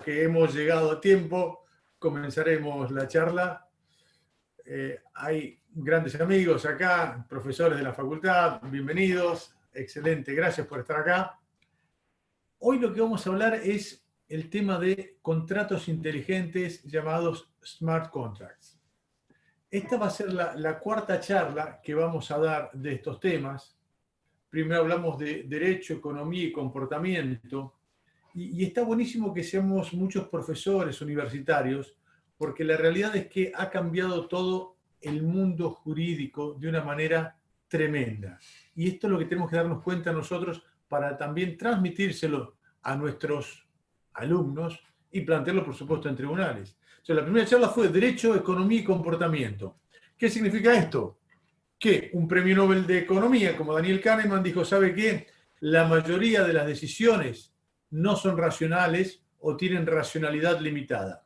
que hemos llegado a tiempo, comenzaremos la charla. Hay grandes amigos acá, profesores de la facultad, bienvenidos, excelente, gracias por estar acá. Hoy lo que vamos a hablar es el tema de contratos inteligentes llamados smart contracts. Esta va a ser la cuarta charla que vamos a dar de estos temas. Primero hablamos de derecho, economía y comportamiento. Y está buenísimo que seamos muchos profesores universitarios, porque la realidad es que ha cambiado todo el mundo jurídico de una manera tremenda. Y esto es lo que tenemos que darnos cuenta nosotros para también transmitírselo a nuestros alumnos y plantearlo, por supuesto, en tribunales. Entonces, la primera charla fue Derecho, Economía y Comportamiento. ¿Qué significa esto? Que un premio Nobel de Economía, como Daniel Kahneman, dijo, ¿sabe qué? La mayoría de las decisiones no son racionales o tienen racionalidad limitada.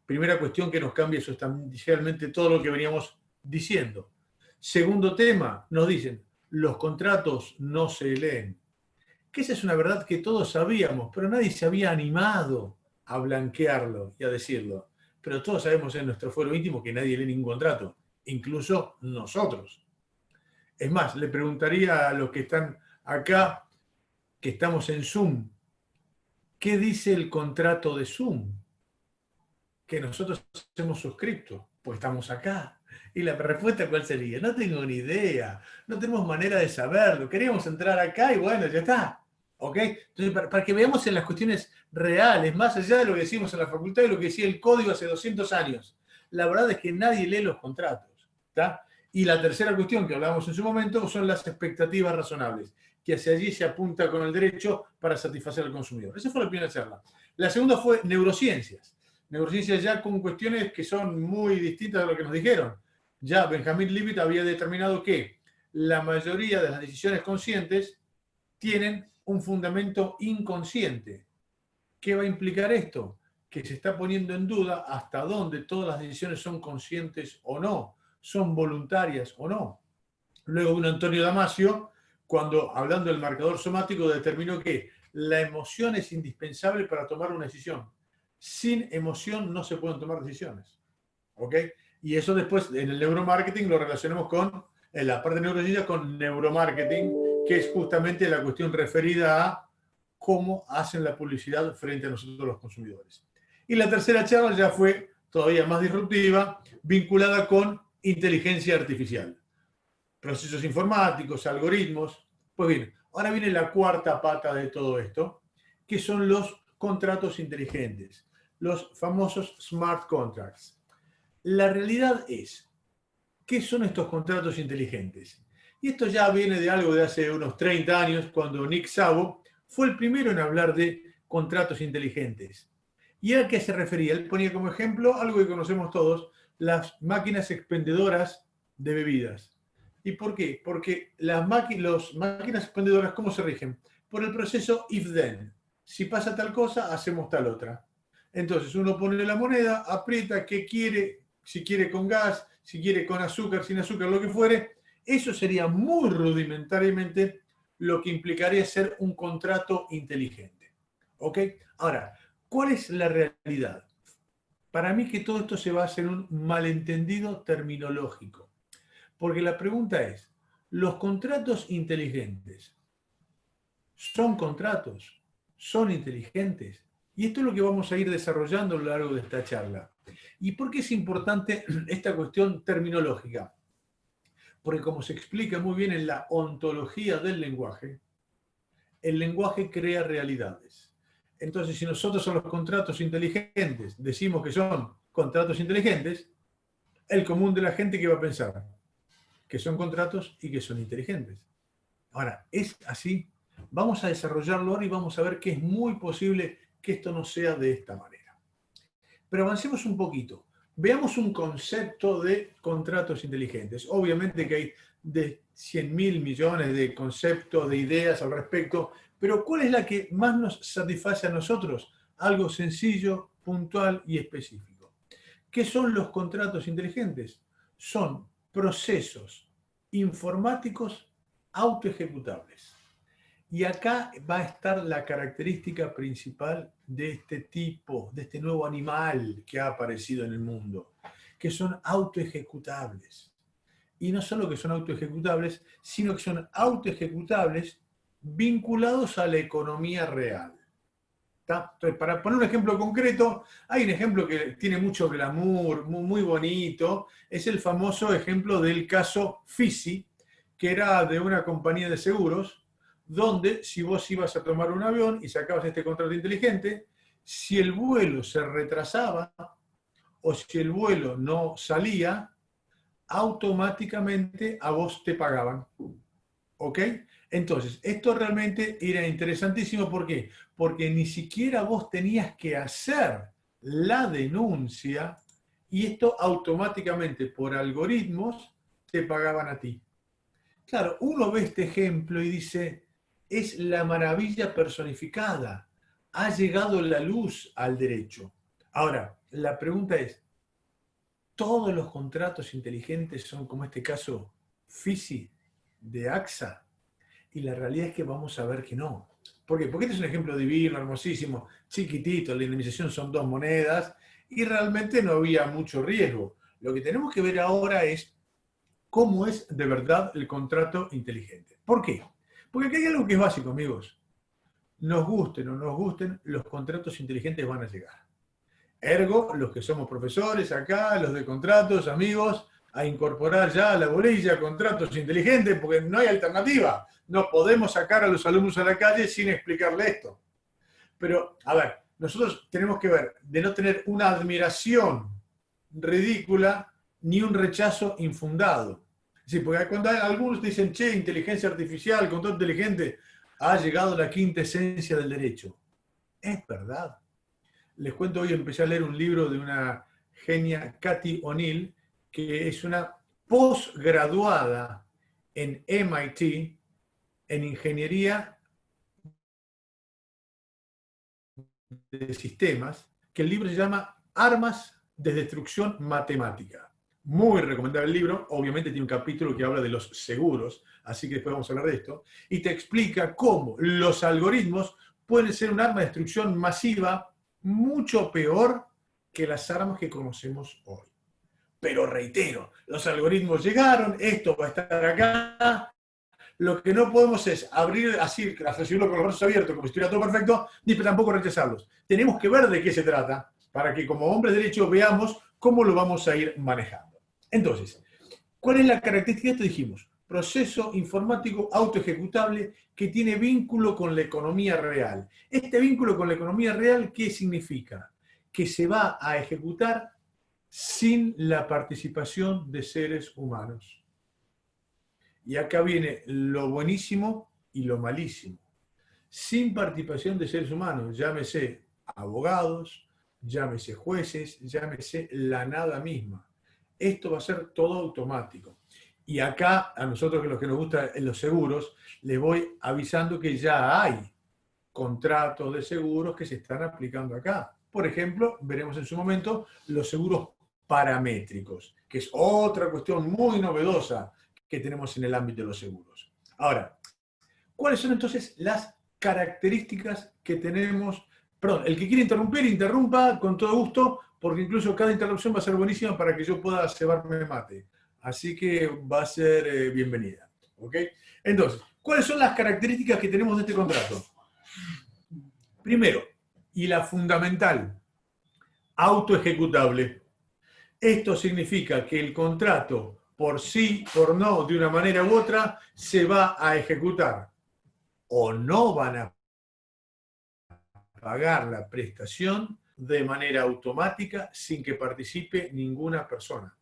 Primera cuestión que nos cambia sustancialmente todo lo que veníamos diciendo. Segundo tema, nos dicen, los contratos no se leen. Que esa es una verdad que todos sabíamos, pero nadie se había animado a blanquearlo y a decirlo. Pero todos sabemos en nuestro fuero íntimo que nadie lee ningún contrato, incluso nosotros. Es más, le preguntaría a los que están acá, que estamos en Zoom, ¿qué dice el contrato de Zoom? Que nosotros hemos suscrito, pues estamos acá. Y la respuesta, ¿cuál sería? No tengo ni idea, no tenemos manera de saberlo, queríamos entrar acá y bueno, ya está. ¿Ok? Entonces, para que veamos en las cuestiones reales, más allá de lo que decimos en la facultad y lo que decía el código hace 200 años, la verdad es que nadie lee los contratos. ¿Está? Y la tercera cuestión que hablábamos en su momento son las expectativas razonables, que hacia allí se apunta con el derecho para satisfacer al consumidor. Esa fue la primera charla. La segunda fue neurociencias. Neurociencias ya con cuestiones que son muy distintas de lo que nos dijeron. Ya Benjamin Libet había determinado que la mayoría de las decisiones conscientes tienen un fundamento inconsciente. ¿Qué va a implicar esto? Que se está poniendo en duda hasta dónde todas las decisiones son conscientes o no, son voluntarias o no. Luego un Antonio Damasio, cuando hablando del marcador somático, determinó que la emoción es indispensable para tomar una decisión. Sin emoción no se pueden tomar decisiones. ¿Ok? Y eso después en el neuromarketing lo relacionamos con, en la parte de neurociencia, con neuromarketing, que es justamente la cuestión referida a cómo hacen la publicidad frente a nosotros los consumidores. Y la tercera charla ya fue todavía más disruptiva, vinculada con inteligencia artificial. Procesos informáticos, algoritmos. Pues bien, ahora viene la cuarta pata de todo esto, que son los contratos inteligentes, los famosos smart contracts. La realidad es, ¿qué son estos contratos inteligentes? Y esto ya viene de algo de hace unos 30 años, cuando Nick Szabo fue el primero en hablar de contratos inteligentes. ¿Y a qué se refería? Él ponía como ejemplo algo que conocemos todos, las máquinas expendedoras de bebidas. ¿Y por qué? Porque las máquinas expendedoras, ¿cómo se rigen? Por el proceso if-then. Si pasa tal cosa, hacemos tal otra. Entonces uno pone la moneda, aprieta qué quiere, si quiere con gas, si quiere con azúcar, sin azúcar, lo que fuere. Eso sería muy rudimentariamente lo que implicaría ser un contrato inteligente. ¿Ok? Ahora, ¿cuál es la realidad? Para mí que todo esto se basa en un malentendido terminológico. Porque la pregunta es, ¿los contratos inteligentes son contratos? ¿Son inteligentes? Y esto es lo que vamos a ir desarrollando a lo largo de esta charla. ¿Y por qué es importante esta cuestión terminológica? Porque como se explica muy bien en la ontología del lenguaje, el lenguaje crea realidades. Entonces, si nosotros son los contratos inteligentes, decimos que son contratos inteligentes, el común de la gente ¿qué va a pensar? Que son contratos y que son inteligentes. Ahora, ¿es así? Vamos a desarrollarlo ahora y vamos a ver que es muy posible que esto no sea de esta manera. Pero avancemos un poquito. Veamos un concepto de contratos inteligentes. Obviamente que hay de 100.000 millones de conceptos, de ideas al respecto, pero ¿cuál es la que más nos satisface a nosotros? Algo sencillo, puntual y específico. ¿Qué son los contratos inteligentes? Son procesos informáticos autoejecutables. Y acá va a estar la característica principal de este tipo, de este nuevo animal que ha aparecido en el mundo, que son autoejecutables. Y no solo que son autoejecutables, sino que son autoejecutables vinculados a la economía real. Entonces, para poner un ejemplo concreto, hay un ejemplo que tiene mucho glamour, muy bonito, es el famoso ejemplo del caso Fisi, que era de una compañía de seguros, donde si vos ibas a tomar un avión y sacabas este contrato inteligente, si el vuelo se retrasaba o si el vuelo no salía, automáticamente a vos te pagaban. ¿Ok? Entonces, esto realmente era interesantísimo. ¿Por qué? Porque ni siquiera vos tenías que hacer la denuncia y esto automáticamente por algoritmos te pagaban a ti. Claro, uno ve este ejemplo y dice, es la maravilla personificada. Ha llegado la luz al derecho. Ahora, la pregunta es, ¿todos los contratos inteligentes son como este caso Fisi de AXA? Y la realidad es que vamos a ver que no. ¿Por qué? Porque este es un ejemplo divino, hermosísimo, chiquitito, la indemnización son 2 monedas y realmente no había mucho riesgo. Lo que tenemos que ver ahora es cómo es de verdad el contrato inteligente. ¿Por qué? Porque aquí hay algo que es básico, amigos. Nos gusten o no nos gusten, los contratos inteligentes van a llegar. Ergo, los que somos profesores acá, los de contratos, amigos, a incorporar ya a la bolilla contratos inteligentes, porque no hay alternativa. No podemos sacar a los alumnos a la calle sin explicarle esto. Pero, a ver, nosotros tenemos que ver de no tener una admiración ridícula ni un rechazo infundado. Sí, porque cuando algunos dicen, che, inteligencia artificial, contrato inteligente, ha llegado la quinta esencia del derecho. Es verdad. Les cuento, hoy empecé a leer un libro de una genia, Cathy O'Neill, que es una posgraduada en MIT en ingeniería de sistemas, que el libro se llama Armas de Destrucción Matemática. Muy recomendable el libro, obviamente tiene un capítulo que habla de los seguros, así que después vamos a hablar de esto, y te explica cómo los algoritmos pueden ser un arma de destrucción masiva mucho peor que las armas que conocemos hoy. Pero reitero, los algoritmos llegaron, esto va a estar acá, lo que no podemos es abrir así, recibirlo con los brazos abiertos, como si estuviera todo perfecto, ni tampoco rechazarlos. Tenemos que ver de qué se trata, para que como hombres de derecho veamos cómo lo vamos a ir manejando. Entonces, ¿cuál es la característica de esto? Dijimos, proceso informático autoejecutable que tiene vínculo con la economía real. Este vínculo con la economía real, ¿qué significa? Que se va a ejecutar sin la participación de seres humanos. Y acá viene lo buenísimo y lo malísimo. Sin participación de seres humanos, llámese abogados, llámese jueces, llámese la nada misma. Esto va a ser todo automático. Y acá, a nosotros que los que nos gustan los seguros, les voy avisando que ya hay contratos de seguros que se están aplicando acá. Por ejemplo, veremos en su momento los seguros paramétricos, que es otra cuestión muy novedosa que tenemos en el ámbito de los seguros. Ahora, ¿cuáles son entonces las características que tenemos? Perdón, el que quiere interrumpir, interrumpa con todo gusto, porque incluso cada interrupción va a ser buenísima para que yo pueda cebarme mate. Así que va a ser bienvenida. ¿Ok? Entonces, ¿cuáles son las características que tenemos de este contrato? Primero, y la fundamental, autoejecutable. Esto significa que el contrato, por sí, por no, de una manera u otra, se va a ejecutar. O no van a pagar la prestación de manera automática sin que participe ninguna persona.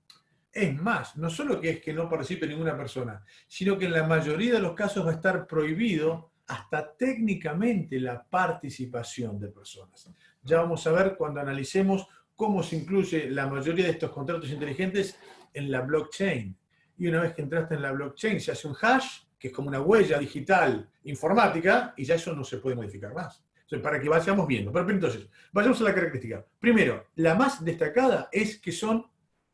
Es más, no solo que es que no participe ninguna persona, sino que en la mayoría de los casos va a estar prohibido hasta técnicamente la participación de personas. Ya vamos a ver cuando analicemos cómo se incluye la mayoría de estos contratos inteligentes en la blockchain. Y una vez que entraste en la blockchain, se hace un hash, que es como una huella digital informática, y ya eso no se puede modificar más. Entonces, para que vayamos viendo. Pero entonces, vayamos a la característica. Primero, la más destacada es que son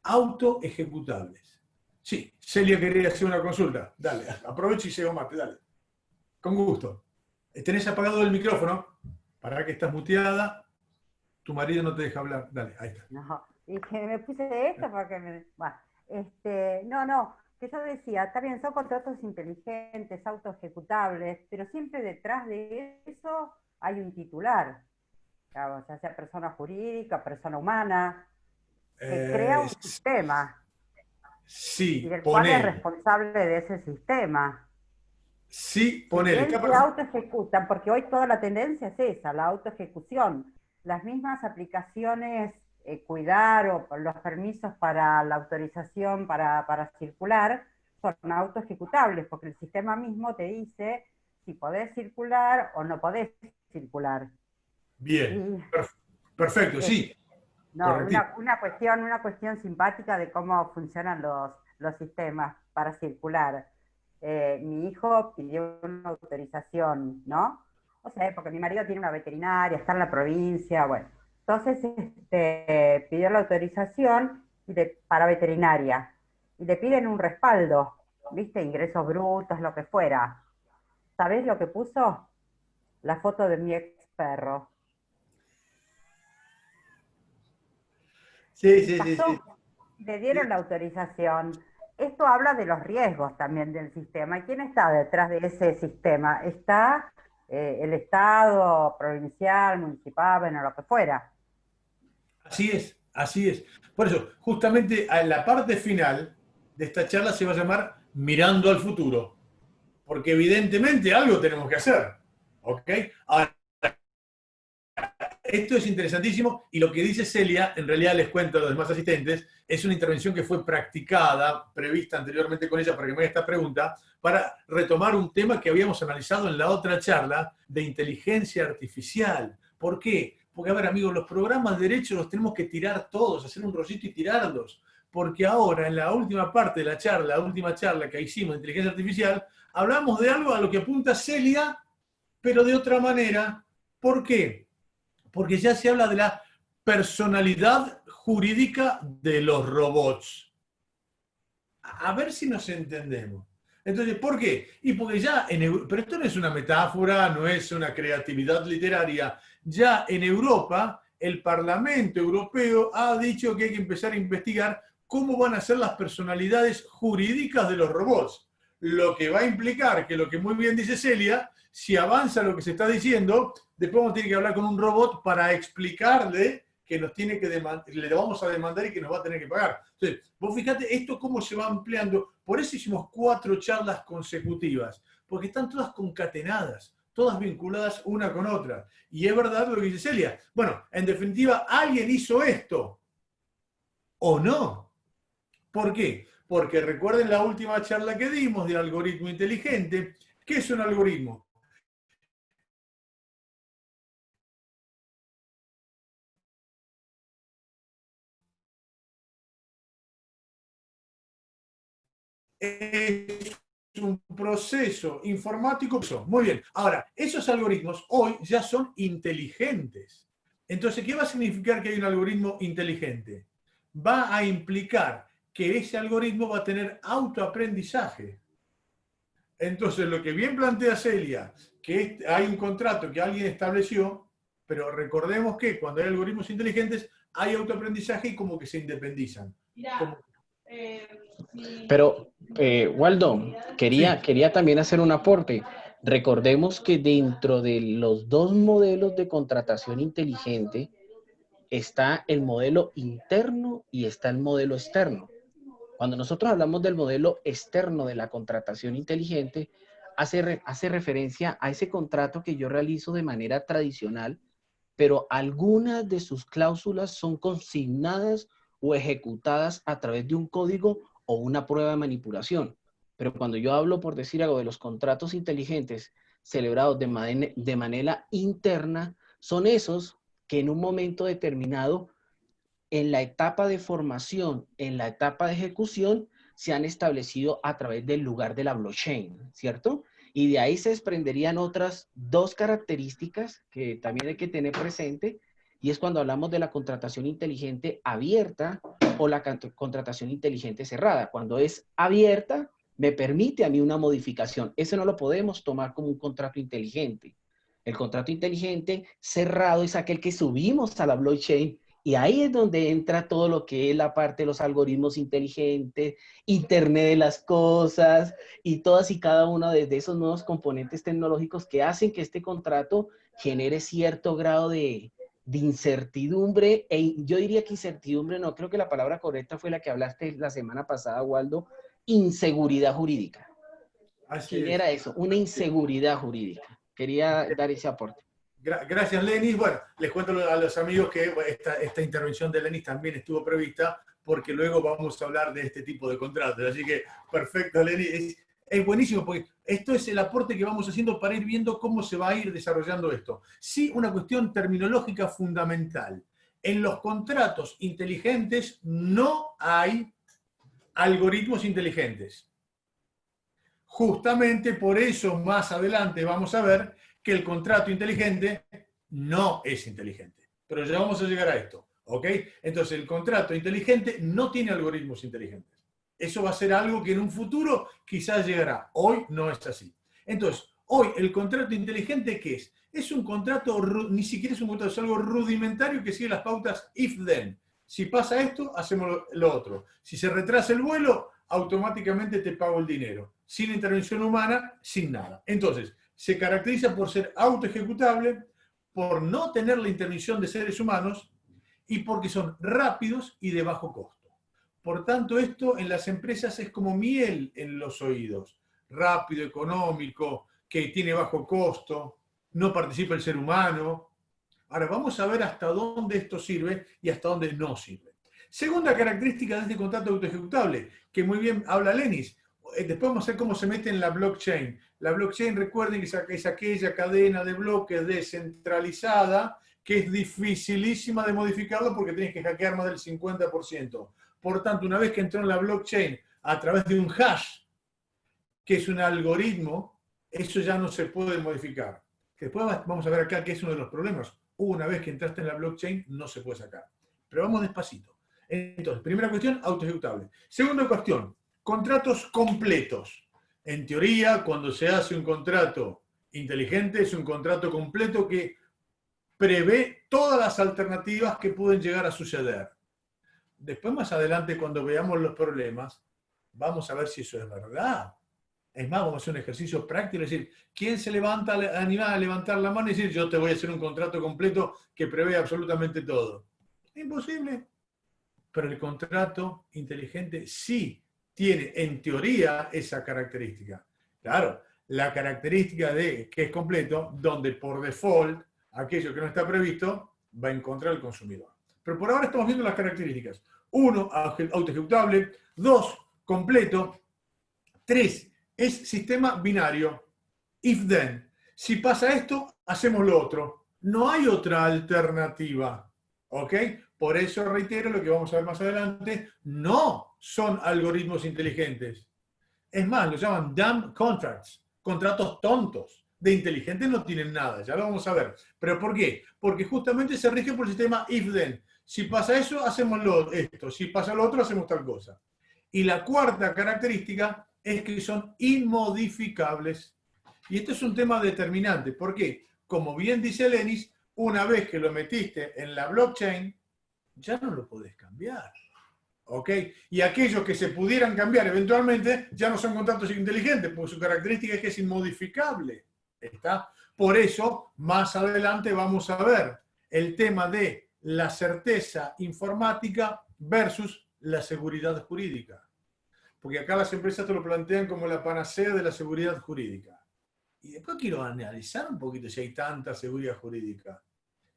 autoejecutables. Sí, Celia quería hacer una consulta. Dale, aprovecha y llego mate, dale. Con gusto. Tenés apagado el micrófono. Para que estás muteada. Tu marido no te deja hablar. Dale, ahí está. No, y que me puse esto porque bueno, no, que yo decía, está bien, son contratos inteligentes, autoejecutables, pero siempre detrás de eso hay un titular, digamos, ya sea persona jurídica, persona humana, que crea Eh, un sistema y sí, del cual es ponele. responsable de ese sistema. Sí, Si ponele. bien se autoejecutan, porque hoy toda la tendencia es esa, la autoejecución, las mismas aplicaciones, cuidar o los permisos para la autorización para circular son autoejecutables, porque el sistema mismo te dice si podés circular o no podés circular. Bien. Y Perfecto, es sí. no, Correctísimo. una cuestión simpática de cómo funcionan los sistemas para circular. Mi hijo pidió una autorización, ¿no? O sea, porque mi marido tiene una veterinaria, está en la provincia, bueno. Entonces, pidió la autorización para veterinaria. Y le piden un respaldo, ¿viste? Ingresos brutos, lo que fuera. ¿Sabés lo que puso? La foto de mi ex perro. Sí, Y sí, sí, sí. pasó, le dieron la autorización. Esto habla de los riesgos también del sistema. ¿Y quién está detrás de ese sistema? Está el Estado, provincial, municipal, bueno, lo que fuera. Así es, así es. Por eso, justamente a la parte final de esta charla se va a llamar Mirando al futuro, porque evidentemente algo tenemos que hacer. ¿Ok? Ahora, esto es interesantísimo y lo que dice Celia, en realidad les cuento a los demás asistentes, es una intervención que fue practicada, prevista anteriormente con ella para que me haga esta pregunta, para retomar un tema que habíamos analizado en la otra charla de inteligencia artificial. ¿Por qué? Porque, a ver, amigos, los programas de derecho los tenemos que tirar todos, hacer un rollito y tirarlos. Porque ahora, en la última parte de la charla, la última charla que hicimos de inteligencia artificial, hablamos de algo a lo que apunta Celia, pero de otra manera. ¿Por qué? Porque ya se habla de la personalidad jurídica de los robots. A ver si nos entendemos. Entonces, ¿por qué? Y porque ya pero esto no es una metáfora, no es una creatividad literaria. Ya en Europa, el Parlamento Europeo ha dicho que hay que empezar a investigar cómo van a ser las personalidades jurídicas de los robots. Lo que va a implicar que lo que muy bien dice Celia, si avanza lo que se está diciendo, después vamos a tener que hablar con un robot para explicarle que nos tiene que le vamos a demandar y que nos va a tener que pagar. Entonces, vos fíjate esto cómo se va ampliando. Por eso hicimos 4 charlas consecutivas, porque están todas concatenadas, todas vinculadas una con otra. Y es verdad lo que dice Celia. Bueno, en definitiva, alguien hizo esto, ¿o no? ¿Por qué? Porque recuerden la última charla que dimos del algoritmo inteligente. ¿Qué es un algoritmo? Es un proceso informático. Muy bien. Ahora, esos algoritmos hoy ya son inteligentes. Entonces, ¿qué va a significar que hay un algoritmo inteligente? Va a implicar que ese algoritmo va a tener autoaprendizaje. Entonces, lo que bien plantea Celia, que hay un contrato que alguien estableció, pero recordemos que cuando hay algoritmos inteligentes hay autoaprendizaje y como que se independizan. Como... Pero, Waldo, Sí, quería también hacer un aporte. Recordemos que dentro de los dos modelos de contratación inteligente está el modelo interno y está el modelo externo. Cuando nosotros hablamos del modelo externo de la contratación inteligente, hace referencia a ese contrato que yo realizo de manera tradicional, pero algunas de sus cláusulas son consignadas o ejecutadas a través de un código o una prueba de manipulación. Pero cuando yo hablo, por decir algo, de los contratos inteligentes celebrados de manera interna, son esos que en un momento determinado, en la etapa de formación, en la etapa de ejecución, se han establecido a través del lugar de la blockchain, ¿cierto? Y de ahí se desprenderían otras dos características que también hay que tener presente, y es cuando hablamos de la contratación inteligente abierta o la contratación inteligente cerrada. Cuando es abierta, me permite a mí una modificación. Eso no lo podemos tomar como un contrato inteligente. El contrato inteligente cerrado es aquel que subimos a la blockchain y ahí es donde entra todo lo que es la parte de los algoritmos inteligentes, Internet de las cosas y todas y cada uno de esos nuevos componentes tecnológicos que hacen que este contrato genere cierto grado de incertidumbre, yo diría que incertidumbre no, creo que la palabra correcta fue la que hablaste la semana pasada, Waldo, inseguridad jurídica. Así Genera es. eso, una inseguridad jurídica. Quería dar ese aporte. Gracias, Lenis. Bueno, les cuento a los amigos que esta intervención de Lenis también estuvo prevista porque luego vamos a hablar de este tipo de contratos. Así que, perfecto, Lenis. Es buenísimo porque esto es el aporte que vamos haciendo para ir viendo cómo se va a ir desarrollando esto. Sí, una cuestión terminológica fundamental. En los contratos inteligentes no hay algoritmos inteligentes. Justamente por eso más adelante vamos a ver que el contrato inteligente no es inteligente. Pero ya vamos a llegar a esto, ¿ok? Entonces el contrato inteligente no tiene algoritmos inteligentes. Eso va a ser algo que en un futuro quizás llegará. Hoy no es así. Entonces, hoy el contrato inteligente, ¿qué es? Es un contrato, ni siquiera es un contrato, es algo rudimentario que sigue las pautas if-then. Si pasa esto, hacemos lo otro. Si se retrasa el vuelo, automáticamente te pago el dinero. Sin intervención humana, sin nada. Entonces, se caracteriza por ser autoejecutable, por no tener la intervención de seres humanos y porque son rápidos y de bajo costo. Por tanto, esto en las empresas es como miel en los oídos. Rápido, económico, que tiene bajo costo, no participa el ser humano. Ahora, vamos a ver hasta dónde esto sirve y hasta dónde no sirve. Segunda característica de este contrato autoejecutable, que muy bien habla Lenis. Después vamos a ver cómo se mete en la blockchain. La blockchain, recuerden que es aquella cadena de bloques descentralizada que es dificilísima de modificarlo porque tienes que hackear más del 50%. Por tanto, una vez que entró en la blockchain a través de un hash, que es un algoritmo, eso ya no se puede modificar. Después vamos a ver acá que es uno de los problemas. Una vez que entraste en la blockchain, no se puede sacar. Pero vamos despacito. Entonces, primera cuestión, autoejecutable. Segunda cuestión, contratos completos. En teoría, cuando se hace un contrato inteligente, es un contrato completo que prevé todas las alternativas que pueden llegar a suceder. Después, más adelante, cuando veamos los problemas, vamos a ver si eso es verdad. Es más, vamos a hacer un ejercicio práctico, es decir, ¿quién se levanta a animar a levantar la mano y decir, yo te voy a hacer un contrato completo que prevé absolutamente todo? Imposible. Pero el contrato inteligente sí tiene, en teoría, esa característica. Claro, la característica de que es completo, donde por default, aquello que no está previsto, va a encontrar el consumidor. Pero por ahora estamos viendo las características. 1, autoejecutable. 2, completo. 3, es sistema binario. If then. Si pasa esto, hacemos lo otro. No hay otra alternativa. ¿Ok? Por eso reitero lo que vamos a ver más adelante. No son algoritmos inteligentes. Es más, lo llaman dumb contracts. Contratos tontos. De inteligentes no tienen nada. Ya lo vamos a ver. ¿Pero por qué? Porque justamente se rige por el sistema if then. Si pasa eso, hacemos esto. Si pasa lo otro, hacemos tal cosa. Y la cuarta característica es que son inmodificables. Y esto es un tema determinante. ¿Por qué? Como bien dice Lenis, una vez que lo metiste en la blockchain, ya no lo podés cambiar. ¿Ok? Y aquellos que se pudieran cambiar eventualmente ya no son contratos inteligentes, porque su característica es que es inmodificable. ¿Está? Por eso, más adelante vamos a ver el tema de la certeza informática versus la seguridad jurídica. Porque acá las empresas te lo plantean como la panacea de la seguridad jurídica. Y después quiero analizar un poquito si hay tanta seguridad jurídica.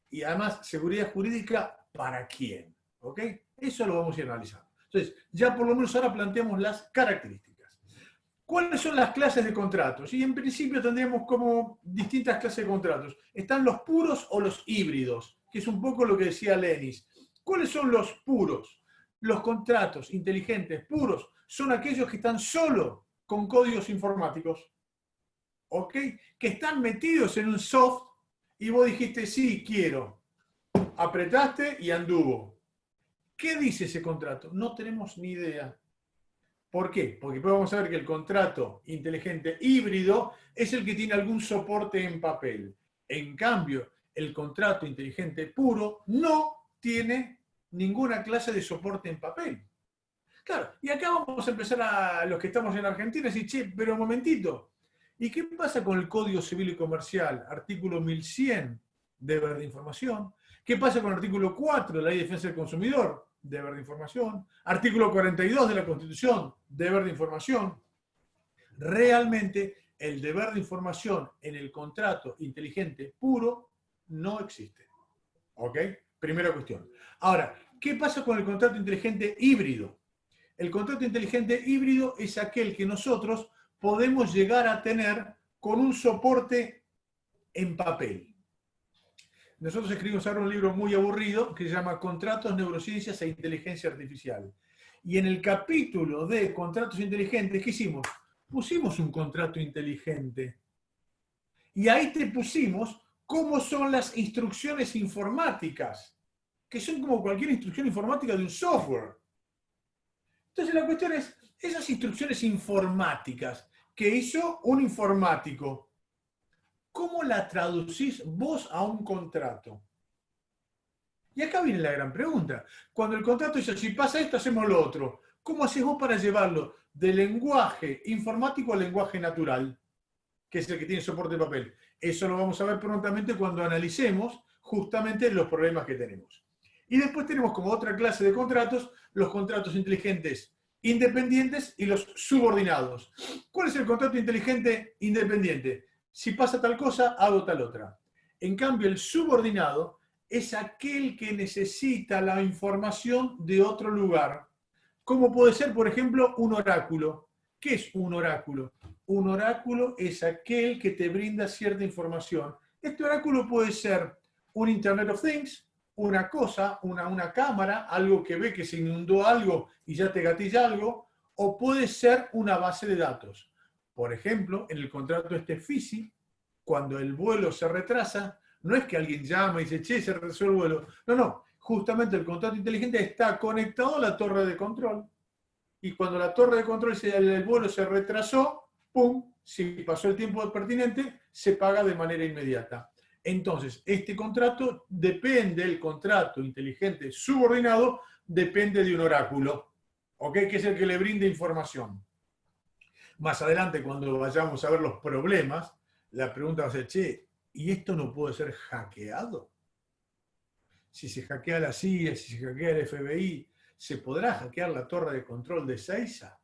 Y además, seguridad jurídica, ¿para quién? ¿Ok? Eso lo vamos a ir analizando. Entonces, ya por lo menos ahora planteamos las características. ¿Cuáles son las clases de contratos? Y en principio tendríamos como distintas clases de contratos. Están los puros o los híbridos, que es un poco lo que decía Lenis. ¿Cuáles son los puros? Los contratos inteligentes puros son aquellos que están solo con códigos informáticos. ¿Ok? Que están metidos en un soft y vos dijiste, sí, quiero. Apretaste y anduvo. ¿Qué dice ese contrato? No tenemos ni idea. ¿Por qué? Porque después vamos a ver que el contrato inteligente híbrido es el que tiene algún soporte en papel. En cambio, el contrato inteligente puro no tiene ninguna clase de soporte en papel. Claro, y acá vamos a empezar a los que estamos en Argentina a decir, che, pero un momentito, ¿y qué pasa con el Código Civil y Comercial? Artículo 1100, deber de información. ¿Qué pasa con el artículo 4 de la Ley de Defensa del Consumidor? Deber de información. Artículo 42 de la Constitución, deber de información. Realmente el deber de información en el contrato inteligente puro no existe. ¿Ok? Primera cuestión. Ahora, ¿qué pasa con el contrato inteligente híbrido? El contrato inteligente híbrido es aquel que nosotros podemos llegar a tener con un soporte en papel. Nosotros escribimos ahora un libro muy aburrido que se llama Contratos, Neurociencias e Inteligencia Artificial. Y en el capítulo de contratos inteligentes, ¿qué hicimos? Pusimos un contrato inteligente. Y ahí te pusimos cómo son las instrucciones informáticas, que son como cualquier instrucción informática de un software. Entonces la cuestión es, esas instrucciones informáticas que hizo un informático, ¿cómo la traducís vos a un contrato? Y acá viene la gran pregunta. Cuando el contrato dice, si pasa esto, hacemos lo otro. ¿Cómo haces vos para llevarlo del lenguaje informático al lenguaje natural, que es el que tiene soporte de papel? Eso lo vamos a ver prontamente cuando analicemos justamente los problemas que tenemos. Y después tenemos como otra clase de contratos, los contratos inteligentes independientes y los subordinados. ¿Cuál es el contrato inteligente independiente? Si pasa tal cosa, hago tal otra. En cambio, el subordinado es aquel que necesita la información de otro lugar. Como puede ser, por ejemplo, un oráculo. ¿Qué es un oráculo? Un oráculo es aquel que te brinda cierta información. Este oráculo puede ser un Internet of Things, una cosa, una cámara, algo que ve que se inundó algo y ya te gatilla algo, o puede ser una base de datos. Por ejemplo, en el contrato FISI, cuando el vuelo se retrasa, no es que alguien llama y dice, che, se retrasó el vuelo. No, no. Justamente el contrato inteligente está conectado a la torre de control. Y cuando la torre de control, el vuelo se retrasó, ¡pum! Si pasó el tiempo pertinente, se paga de manera inmediata. Entonces, este contrato depende, el contrato inteligente subordinado, depende de un oráculo, ¿ok? Que es el que le brinda información. Más adelante, cuando vayamos a ver los problemas, la pregunta va a ser, che, ¿y esto no puede ser hackeado? Si se hackea la CIA, si se hackea el FBI, ¿se podrá hackear la torre de control de Ezeiza?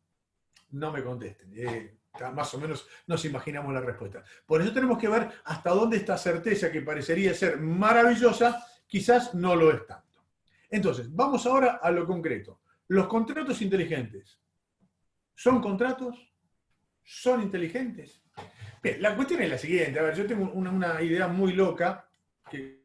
No me contesten. Más o menos nos imaginamos la respuesta. Por eso tenemos que ver hasta dónde esta certeza que parecería ser maravillosa, quizás no lo es tanto. Entonces, vamos ahora a lo concreto. Los contratos inteligentes, ¿son contratos? ¿Son inteligentes? Bien, la cuestión es la siguiente. A ver, yo tengo una idea muy loca que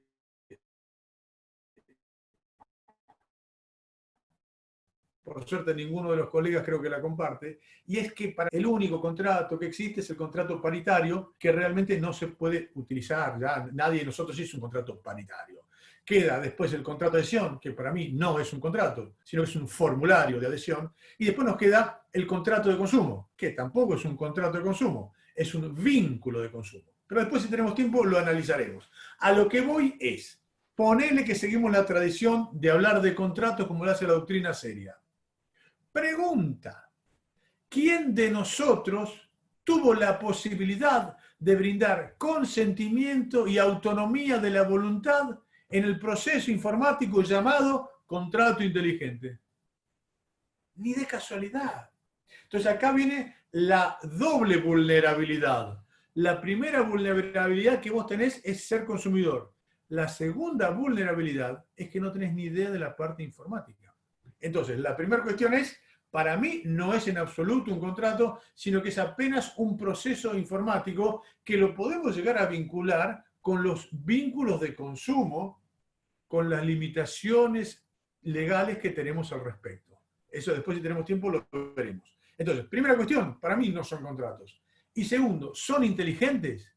por suerte ninguno de los colegas creo que la comparte, y es que para el único contrato que existe es el contrato paritario, que realmente no se puede utilizar, ya nadie de nosotros hizo un contrato paritario. Queda después el contrato de adhesión, que para mí no es un contrato, sino que es un formulario de adhesión, y después nos queda el contrato de consumo, que tampoco es un contrato de consumo, es un vínculo de consumo. Pero después, si tenemos tiempo, lo analizaremos. A lo que voy es, ponele que seguimos la tradición de hablar de contratos como lo hace la doctrina seria. Pregunta, ¿quién de nosotros tuvo la posibilidad de brindar consentimiento y autonomía de la voluntad en el proceso informático llamado contrato inteligente? Ni de casualidad. Entonces acá viene la doble vulnerabilidad. La primera vulnerabilidad que vos tenés es ser consumidor. La segunda vulnerabilidad es que no tenés ni idea de la parte informática. Entonces, la primera cuestión es, para mí no es en absoluto un contrato, sino que es apenas un proceso informático que lo podemos llegar a vincular con los vínculos de consumo, con las limitaciones legales que tenemos al respecto. Eso después, si tenemos tiempo, lo veremos. Entonces, primera cuestión, para mí no son contratos. Y segundo, ¿son inteligentes?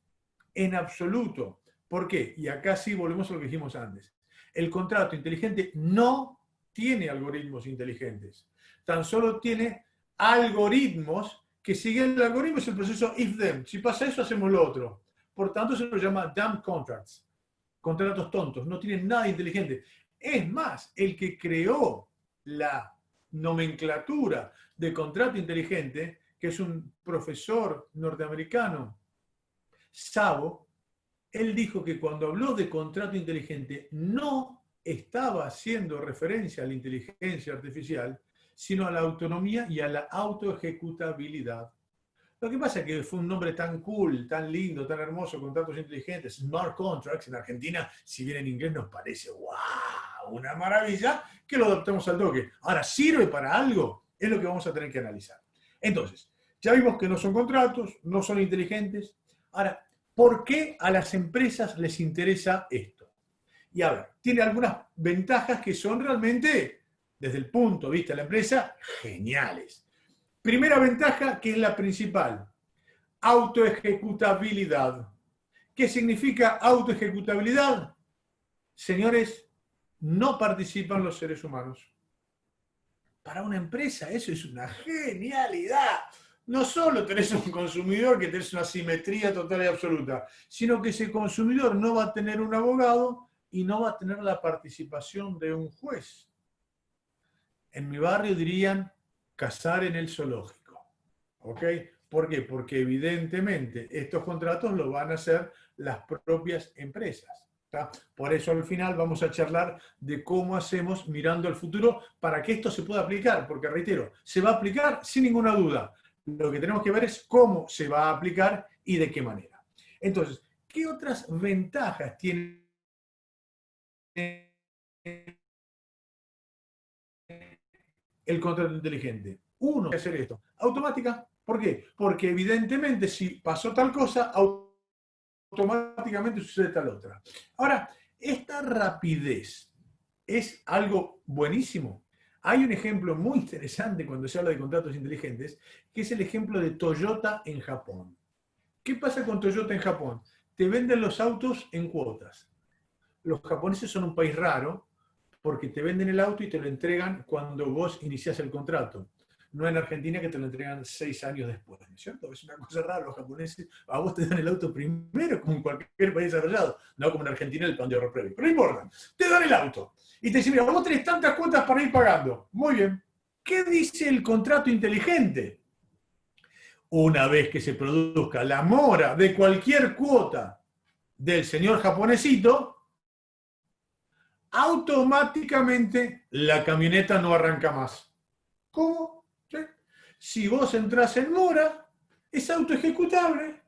En absoluto. ¿Por qué? Y acá sí volvemos a lo que dijimos antes. El contrato inteligente no tiene algoritmos inteligentes. Tan solo tiene algoritmos que siguen el algoritmo, es el proceso if-then. Si pasa eso, hacemos lo otro. Por tanto, se los llama dumb contracts, contratos tontos, no tienen nada inteligente. Es más, el que creó la nomenclatura de contrato inteligente, que es un profesor norteamericano, Szabo, él dijo que cuando habló de contrato inteligente no estaba haciendo referencia a la inteligencia artificial, sino a la autonomía y a la autoejecutabilidad. Lo que pasa es que fue un nombre tan cool, tan lindo, tan hermoso, contratos inteligentes, smart contracts, en Argentina, si bien en inglés nos parece, wow, una maravilla, que lo adoptamos al toque. Ahora, ¿sirve para algo? Es lo que vamos a tener que analizar. Entonces, ya vimos que no son contratos, no son inteligentes. Ahora, ¿por qué a las empresas les interesa esto? Y a ver, tiene algunas ventajas que son realmente, desde el punto de vista de la empresa, geniales. Primera ventaja, que es la principal, autoejecutabilidad. ¿Qué significa autoejecutabilidad? Señores, no participan los seres humanos. Para una empresa eso es una genialidad. No solo tenés un consumidor que tenés una simetría total y absoluta, sino que ese consumidor no va a tener un abogado y no va a tener la participación de un juez. En mi barrio dirían cazar en el zoológico. ¿Ok? ¿Por qué? Porque evidentemente estos contratos lo van a hacer las propias empresas. ¿Tá? Por eso al final vamos a charlar de cómo hacemos mirando al futuro para que esto se pueda aplicar, porque reitero, se va a aplicar sin ninguna duda. Lo que tenemos que ver es cómo se va a aplicar y de qué manera. Entonces, ¿qué otras ventajas tiene el contrato inteligente? Uno, hacer esto. Automática. ¿Por qué? Porque evidentemente si pasó tal cosa, automáticamente sucede tal otra. Ahora, esta rapidez es algo buenísimo. Hay un ejemplo muy interesante cuando se habla de contratos inteligentes, que es el ejemplo de Toyota en Japón. ¿Qué pasa con Toyota en Japón? Te venden los autos en cuotas. Los japoneses son un país raro porque te venden el auto y te lo entregan cuando vos iniciás el contrato. No en Argentina, que te lo entregan 6 años después, ¿no es cierto? Es una cosa rara, los japoneses, a vos te dan el auto primero, como en cualquier país desarrollado, no como en Argentina el plan de ahorro previo. Pero no importa, te dan el auto y te dicen, mira, vos tenés tantas cuotas para ir pagando. Muy bien. ¿Qué dice el contrato inteligente? Una vez que se produzca la mora de cualquier cuota del señor japonesito, automáticamente la camioneta no arranca más. ¿Cómo? ¿Sí? Si vos entras en mora, es autoejecutable.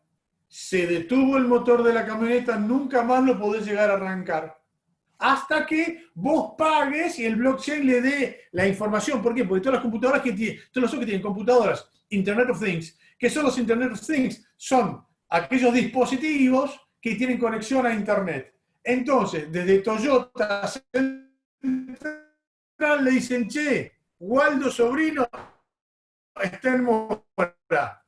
Se detuvo el motor de la camioneta, nunca más lo podés llegar a arrancar. Hasta que vos pagues y el blockchain le dé la información. ¿Por qué? Porque todas las computadoras que tienen, todos los que tienen computadoras, Internet of Things, ¿qué son los Internet of Things? Son aquellos dispositivos que tienen conexión a Internet. Entonces, desde Toyota Central le dicen, che, Waldo sobrino está en mora.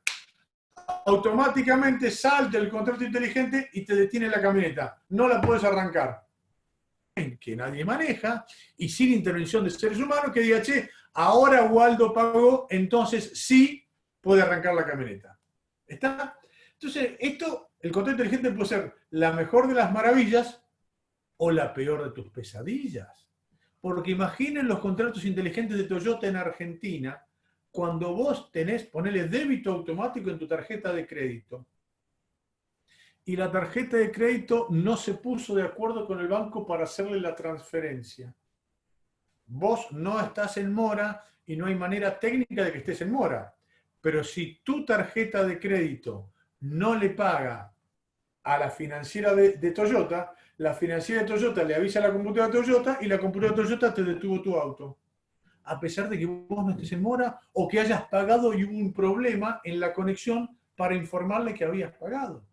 Automáticamente salta el contrato inteligente y te detiene la camioneta. No la puedes arrancar. Que nadie maneja y sin intervención de seres humanos que diga, che, ahora Waldo pagó, entonces sí puede arrancar la camioneta. ¿Está? Entonces, el contrato inteligente puede ser la mejor de las maravillas o la peor de tus pesadillas. Porque imaginen los contratos inteligentes de Toyota en Argentina, cuando vos ponele débito automático en tu tarjeta de crédito, y la tarjeta de crédito no se puso de acuerdo con el banco para hacerle la transferencia. Vos no estás en mora y no hay manera técnica de que estés en mora. Pero si tu tarjeta de crédito no le paga a la financiera de Toyota, la financiera de Toyota le avisa a la computadora de Toyota y la computadora de Toyota te detuvo tu auto. A pesar de que vos no estés en mora o que hayas pagado y hubo un problema en la conexión para informarle que habías pagado.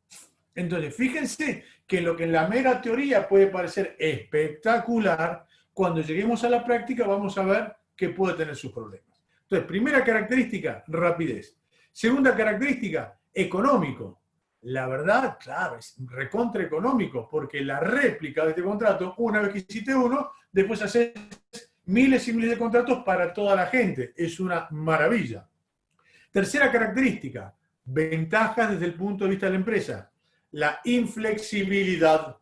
Entonces, fíjense que lo que en la mera teoría puede parecer espectacular, cuando lleguemos a la práctica vamos a ver que puede tener sus problemas. Entonces, primera característica, rapidez. Segunda característica, económico. La verdad, claro, es recontra económico, porque la réplica de este contrato, una vez que hiciste uno, después haces miles y miles de contratos para toda la gente. Es una maravilla. Tercera característica, ventajas desde el punto de vista de la empresa. La inflexibilidad.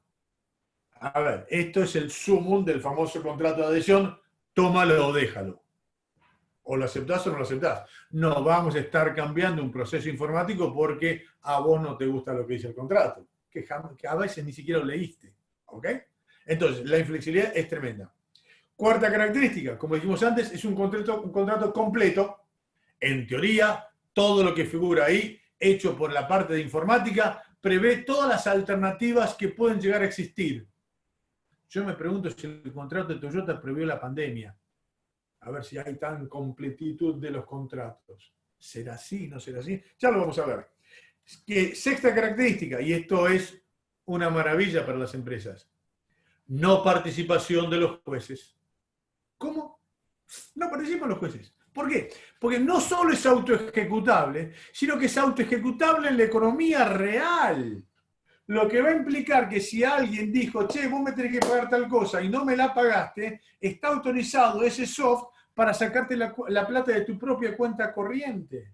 A ver, esto es el sumum del famoso contrato de adhesión, tómalo o déjalo. O lo aceptás o no lo aceptás. No vamos a estar cambiando un proceso informático porque a vos no te gusta lo que dice el contrato, que a veces ni siquiera lo leíste. ¿Ok? Entonces, la inflexibilidad es tremenda. Cuarta característica, como dijimos antes, es un contrato completo. En teoría, todo lo que figura ahí, hecho por la parte de informática, prevé todas las alternativas que pueden llegar a existir. Yo me pregunto si el contrato de Toyota previó la pandemia. A ver si hay tan completitud de los contratos. ¿Será así? ¿No será así? Ya lo vamos a ver. Sexta característica, y esto es una maravilla para las empresas. No participación de los jueces. ¿Cómo? No participan los jueces. ¿Por qué? Porque no solo es autoejecutable, sino que es autoejecutable en la economía real. Lo que va a implicar que si alguien dijo, che, vos me tenés que pagar tal cosa y no me la pagaste, está autorizado ese soft para sacarte la plata de tu propia cuenta corriente.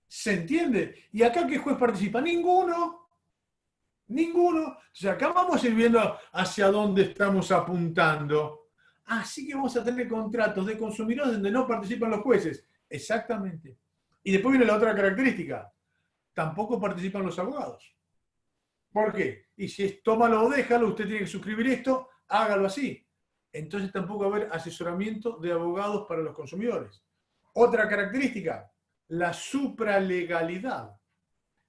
¿Se entiende? ¿Y acá qué juez participa? Ninguno. Ninguno. Entonces acá vamos a ir viendo hacia dónde estamos apuntando. Así que vamos a tener contratos de consumidores donde no participan los jueces. Exactamente. Y después viene la otra característica. Tampoco participan los abogados. ¿Por qué? Y si es tómalo o déjalo, usted tiene que suscribir esto, hágalo así. Entonces tampoco va a haber asesoramiento de abogados para los consumidores. Otra característica, la supralegalidad.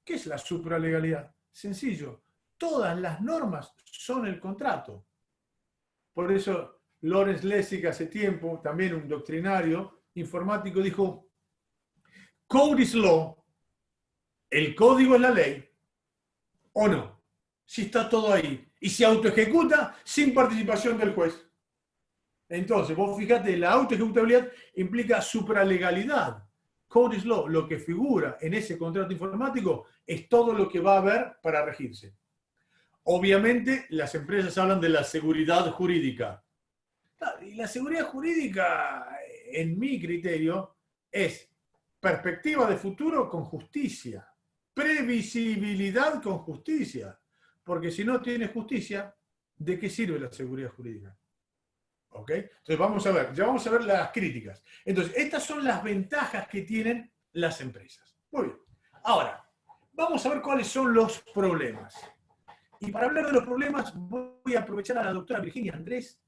¿Qué es la supralegalidad? Sencillo, todas las normas son el contrato. Por eso Lawrence Lessig hace tiempo, también un doctrinario informático, dijo, code is law, el código es la ley, ¿o no? Si está todo ahí. Y se autoejecuta sin participación del juez. Entonces, vos fíjate, la autoejecutabilidad implica supralegalidad. Code is law, lo que figura en ese contrato informático es todo lo que va a haber para regirse. Obviamente, las empresas hablan de la seguridad jurídica. Y la seguridad jurídica, en mi criterio, es perspectiva de futuro con justicia. Previsibilidad con justicia. Porque si no tienes justicia, ¿de qué sirve la seguridad jurídica? ¿Ok? Entonces ya vamos a ver las críticas. Entonces, estas son las ventajas que tienen las empresas. Muy bien. Ahora, vamos a ver cuáles son los problemas. Y para hablar de los problemas, voy a aprovechar a la doctora Virginia Andrés,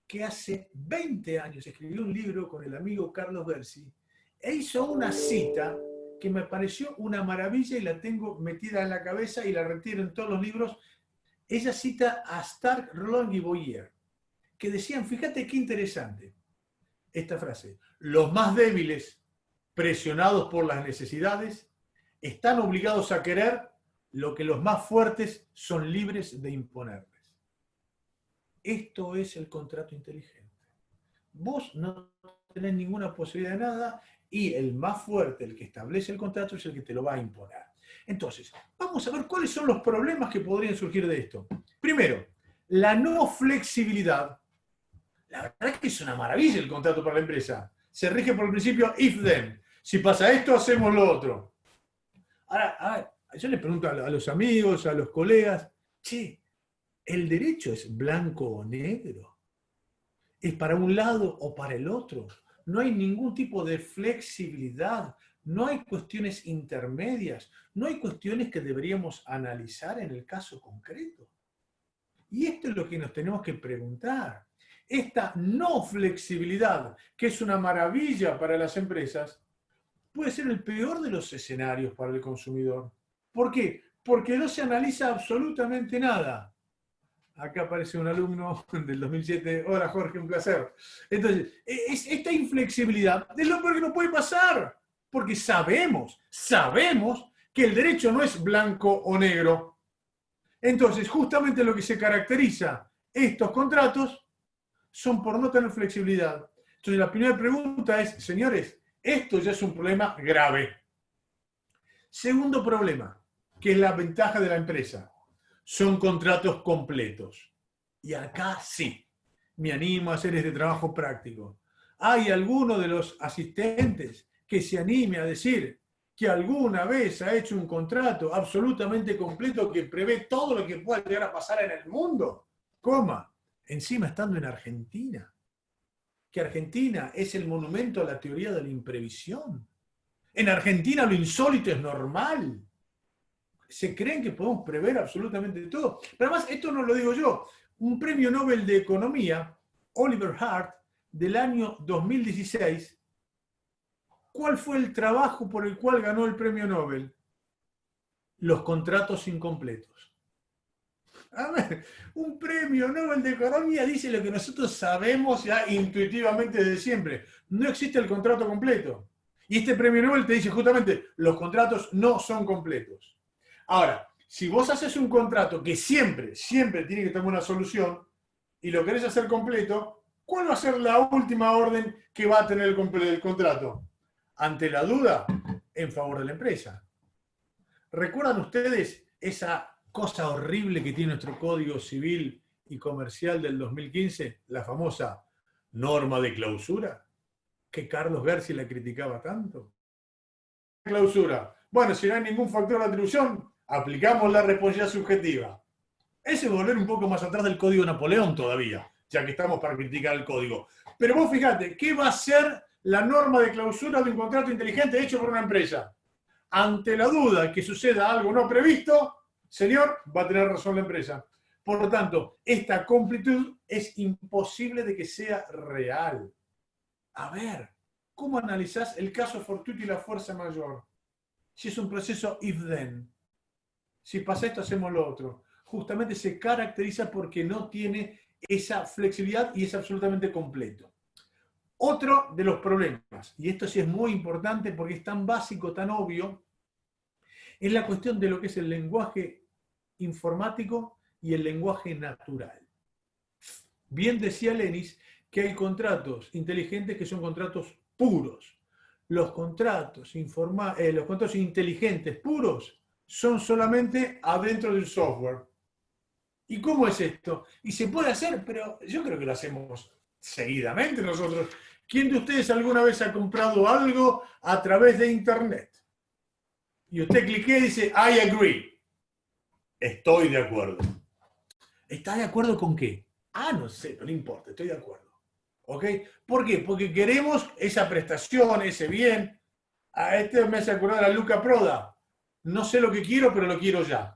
que hace 20 años escribió un libro con el amigo Carlos Bersi, e hizo una cita que me pareció una maravilla y la tengo metida en la cabeza y la retiro en todos los libros. Ella cita a Stark, Roland y Boyer, que decían, fíjate qué interesante esta frase, los más débiles, presionados por las necesidades, están obligados a querer lo que los más fuertes son libres de imponerles. Esto es el contrato inteligente. Vos no tenés ninguna posibilidad de nada y el más fuerte, el que establece el contrato, es el que te lo va a imponer. Entonces, vamos a ver cuáles son los problemas que podrían surgir de esto. Primero, la no flexibilidad. La verdad es que es una maravilla el contrato para la empresa. Se rige por el principio if-then. Si pasa esto, hacemos lo otro. Ahora, yo les pregunto a los amigos, a los colegas, che, ¿el derecho es blanco o negro? ¿Es para un lado o para el otro? No hay ningún tipo de flexibilidad, no hay cuestiones intermedias, no hay cuestiones que deberíamos analizar en el caso concreto. Y esto es lo que nos tenemos que preguntar. Esta no flexibilidad, que es una maravilla para las empresas, puede ser el peor de los escenarios para el consumidor. ¿Por qué? Porque no se analiza absolutamente nada. Acá aparece un alumno del 2007. Hola Jorge, un placer. Entonces, esta inflexibilidad es lo peor que nos puede pasar. Porque sabemos que el derecho no es blanco o negro. Entonces, justamente lo que se caracteriza estos contratos son por no tener flexibilidad. Entonces, la primera pregunta es, señores, esto ya es un problema grave. Segundo problema, que es la ventaja de la empresa, son contratos completos. Y acá sí, me animo a hacer este trabajo práctico. ¿Hay alguno de los asistentes que se anime a decir, que alguna vez ha hecho un contrato absolutamente completo que prevé todo lo que pueda llegar a pasar en el mundo? Coma, encima estando en Argentina, que Argentina es el monumento a la teoría de la imprevisión. En Argentina lo insólito es normal. Se creen que podemos prever absolutamente todo. Pero además, esto no lo digo yo. Un premio Nobel de Economía, Oliver Hart, del año 2016, ¿cuál fue el trabajo por el cual ganó el premio Nobel? Los contratos incompletos. A ver, un premio Nobel de Economía dice lo que nosotros sabemos ya intuitivamente desde siempre. No existe el contrato completo. Y este premio Nobel te dice justamente, los contratos no son completos. Ahora, si vos haces un contrato que siempre tiene que tener una solución y lo querés hacer completo, ¿cuál va a ser la última orden que va a tener el contrato? Ante la duda, en favor de la empresa. ¿Recuerdan ustedes esa cosa horrible que tiene nuestro Código Civil y Comercial del 2015, la famosa norma de clausura, que Carlos Gersi la criticaba tanto? Clausura. Bueno, si no hay ningún factor de atribución, aplicamos la responsabilidad subjetiva. Ese es volver un poco más atrás del Código Napoleón todavía, ya que estamos para criticar el código. Pero vos fíjate, ¿qué va a ser la norma de clausura de un contrato inteligente hecho por una empresa? Ante la duda que suceda algo no previsto, señor, va a tener razón la empresa. Por lo tanto, esta completud es imposible de que sea real. A ver, ¿cómo analizás el caso fortuito y la fuerza mayor? Si es un proceso if-then. Si pasa esto, hacemos lo otro. Justamente se caracteriza porque no tiene esa flexibilidad y es absolutamente completo. Otro de los problemas, y esto sí es muy importante porque es tan básico, tan obvio, es la cuestión de lo que es el lenguaje informático y el lenguaje natural. Bien decía Lenis que hay contratos inteligentes que son contratos puros. Los contratos inteligentes puros son solamente adentro del software. ¿Y cómo es esto? Y se puede hacer, pero yo creo que lo hacemos seguidamente nosotros. ¿Quién de ustedes alguna vez ha comprado algo a través de Internet? Y usted clique y dice, I agree. Estoy de acuerdo. ¿Está de acuerdo con qué? Ah, no sé, no le importa, estoy de acuerdo. ¿Ok? ¿Por qué? Porque queremos esa prestación, ese bien. A este me hace acordar a Luca Proda. No sé lo que quiero, pero lo quiero ya.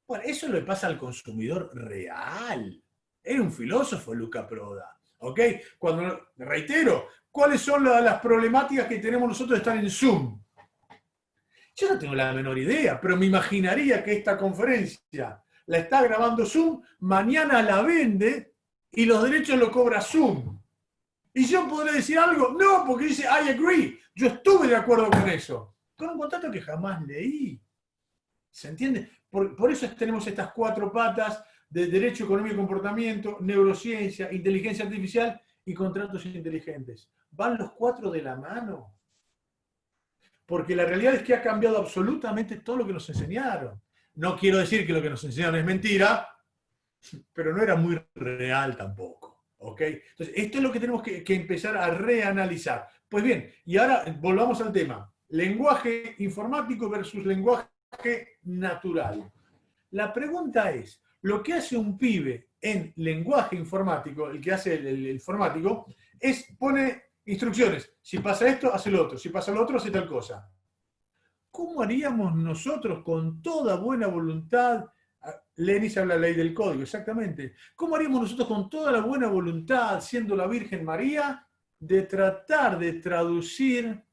Bueno, eso le pasa al consumidor real. Era un filósofo Luca Proda. ¿Ok? Cuando, reitero, ¿cuáles son las problemáticas que tenemos nosotros de estar en Zoom? Yo no tengo la menor idea, pero me imaginaría que esta conferencia la está grabando Zoom, mañana la vende y los derechos lo cobra Zoom. Y yo podré decir algo, no, porque dice I agree. Yo estuve de acuerdo con eso. Con un contrato que jamás leí. ¿Se entiende? Por eso tenemos estas cuatro patas de derecho, economía y comportamiento, neurociencia, inteligencia artificial y contratos inteligentes. Van los cuatro de la mano. Porque la realidad es que ha cambiado absolutamente todo lo que nos enseñaron. No quiero decir que lo que nos enseñaron es mentira, pero no era muy real tampoco. ¿Ok? Entonces, esto es lo que tenemos que empezar a reanalizar. Pues bien, y ahora volvamos al tema. Lenguaje informático versus lenguaje natural. La pregunta es, lo que hace un pibe en lenguaje informático, el que hace el informático, es pone instrucciones. Si pasa esto, hace lo otro. Si pasa lo otro, hace tal cosa. ¿Cómo haríamos nosotros con toda buena voluntad? Lenis habla de la ley del código, exactamente. ¿Cómo haríamos nosotros con toda la buena voluntad, siendo la Virgen María, de tratar de traducir?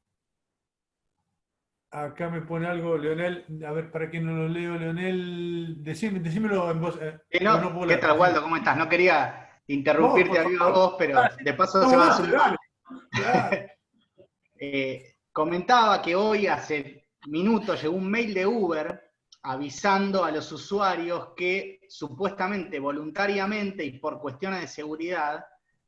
Acá me pone algo, Leonel, a ver, para que no lo leo, Leonel, decímelo en voz. No, ¿qué tal, Waldo? ¿Cómo estás? No quería interrumpirte a viva voz, pero de paso se va a sumar. Comentaba que hoy, hace minutos, llegó un mail de Uber avisando a los usuarios que supuestamente, voluntariamente y por cuestiones de seguridad,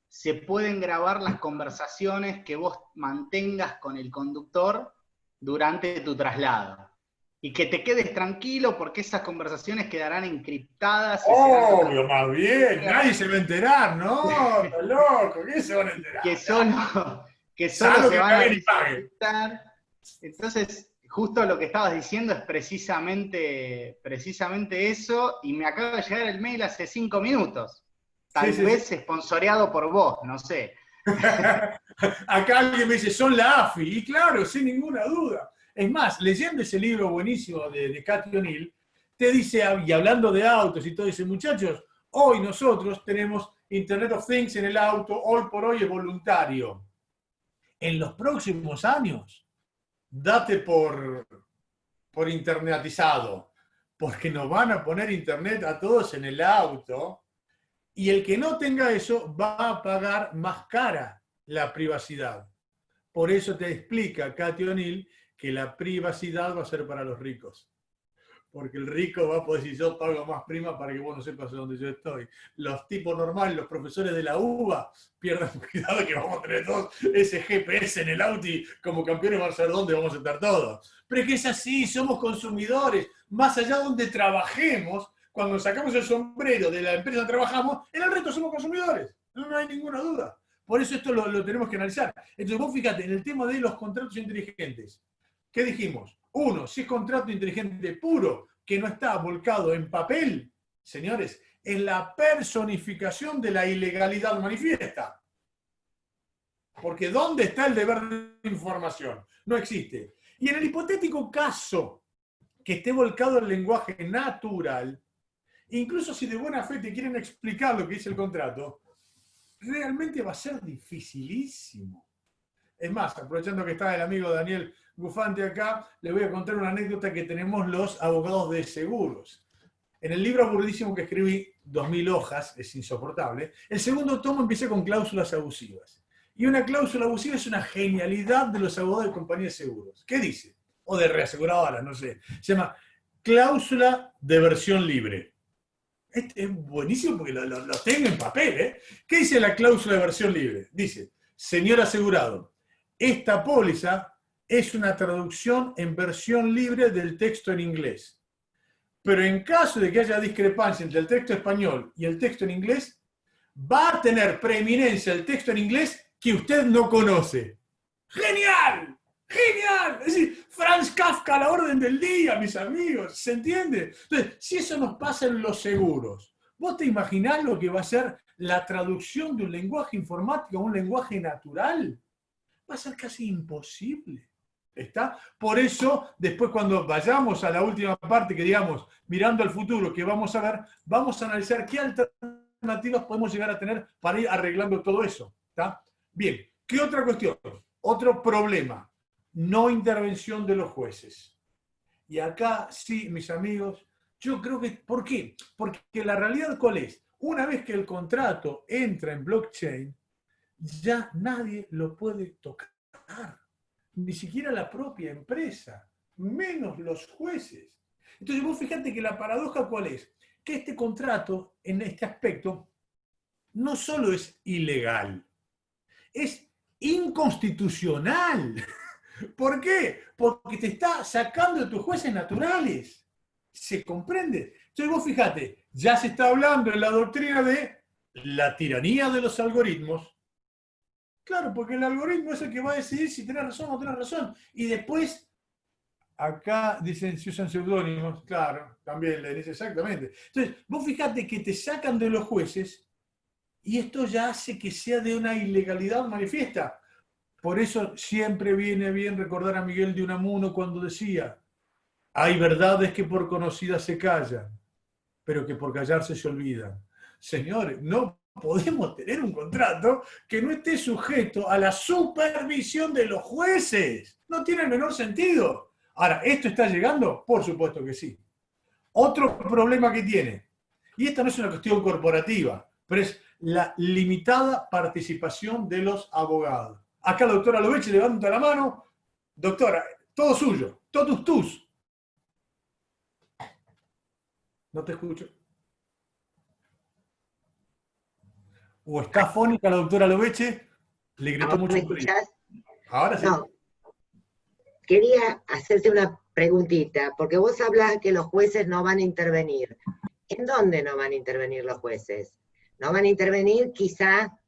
se pueden grabar las conversaciones que vos mantengas con el conductor durante tu traslado. Y que te quedes tranquilo porque esas conversaciones quedarán encriptadas. Obvio, más bien. Nadie se va a enterar, ¿no? Está loco, ¿qué se van a enterar? Que solo se van a encriptar. Entonces, justo lo que estabas diciendo es precisamente eso, y me acaba de llegar el mail hace 5 minutos. Tal vez sponsoreado por vos, no sé. Acá alguien me dice, son la AFI, y claro, sin ninguna duda. Es más, leyendo ese libro buenísimo de Cathy O'Neil, te dice, y hablando de autos y todo, dice, muchachos, hoy nosotros tenemos Internet of Things en el auto, hoy por hoy es voluntario. En los próximos años, date por internetizado, porque nos van a poner Internet a todos en el auto, y el que no tenga eso va a pagar más cara la privacidad. Por eso te explica Cathy O'Neil que la privacidad va a ser para los ricos. Porque el rico va a poder decir, yo pago más prima para que vos no sepas dónde yo estoy. Los tipos normales, los profesores de la UBA, pierdan cuidado que vamos a tener todos ese GPS en el auto y como campeones vamos a saber dónde vamos a estar todos. Pero es que es así, somos consumidores. Más allá de donde trabajemos, cuando sacamos el sombrero de la empresa donde trabajamos, en el resto somos consumidores. No hay ninguna duda. Por eso esto lo tenemos que analizar. Entonces vos fíjate, en el tema de los contratos inteligentes, ¿qué dijimos? Uno, si es contrato inteligente puro, que no está volcado en papel, señores, es la personificación de la ilegalidad manifiesta. Porque ¿dónde está el deber de información? No existe. Y en el hipotético caso que esté volcado el lenguaje natural, incluso si de buena fe te quieren explicar lo que dice el contrato, realmente va a ser dificilísimo. Es más, aprovechando que está el amigo Daniel Gufante acá, le voy a contar una anécdota que tenemos los abogados de seguros. En el libro aburridísimo que escribí, 2000 hojas, es insoportable, el segundo tomo empieza con cláusulas abusivas. Y una cláusula abusiva es una genialidad de los abogados de compañías de seguros. ¿Qué dice? O de reaseguradoras, no sé. Se llama cláusula de versión libre. Este es buenísimo porque lo tengo en papel, ¿eh? ¿Qué dice la cláusula de versión libre? Dice, señor asegurado, esta póliza es una traducción en versión libre del texto en inglés. Pero en caso de que haya discrepancia entre el texto español y el texto en inglés, va a tener preeminencia el texto en inglés que usted no conoce. ¡Genial! ¡Genial! Es decir, Franz Kafka a la orden del día, mis amigos, ¿se entiende? Entonces, si eso nos pasa en los seguros, ¿vos te imaginás lo que va a ser la traducción de un lenguaje informático a un lenguaje natural? Va a ser casi imposible. ¿Está? Por eso, después cuando vayamos a la última parte, que digamos, mirando al futuro, que vamos a ver, vamos a analizar qué alternativas podemos llegar a tener para ir arreglando todo eso. ¿Está? Bien, ¿qué otra cuestión? Otro problema, no intervención de los jueces. Y acá sí, mis amigos, yo creo que, ¿por qué? Porque la realidad, ¿cuál es? Una vez que el contrato entra en blockchain, ya nadie lo puede tocar. Ni siquiera la propia empresa, menos los jueces. Entonces vos fíjate que la paradoja ¿cuál es? Que este contrato, en este aspecto, no solo es ilegal, es inconstitucional. ¿Por qué? Porque te está sacando de tus jueces naturales. ¿Se comprende? Entonces vos fíjate, ya se está hablando en la doctrina de la tiranía de los algoritmos. Claro, porque el algoritmo es el que va a decidir si tenés razón o no tenés razón. Y después, acá dicen si usan seudónimos, claro, también le dice exactamente. Entonces, vos fíjate que te sacan de los jueces y esto ya hace que sea de una ilegalidad manifiesta. Por eso siempre viene bien recordar a Miguel de Unamuno cuando decía, hay verdades que por conocidas se callan, pero que por callarse se olvidan. Señores, no podemos tener un contrato que no esté sujeto a la supervisión de los jueces. No tiene el menor sentido. Ahora, ¿esto está llegando? Por supuesto que sí. Otro problema que tiene, y esta no es una cuestión corporativa, pero es la limitada participación de los abogados. Acá la doctora Loveche levanta la mano. Doctora, todo suyo, totus tus. No te escucho. ¿O está fónica la doctora Loveche? Le gritó mucho. Ahora sí. No. Quería hacerte una preguntita, porque vos hablás que los jueces no van a intervenir. ¿En dónde no van a intervenir los jueces? No van a intervenir quizá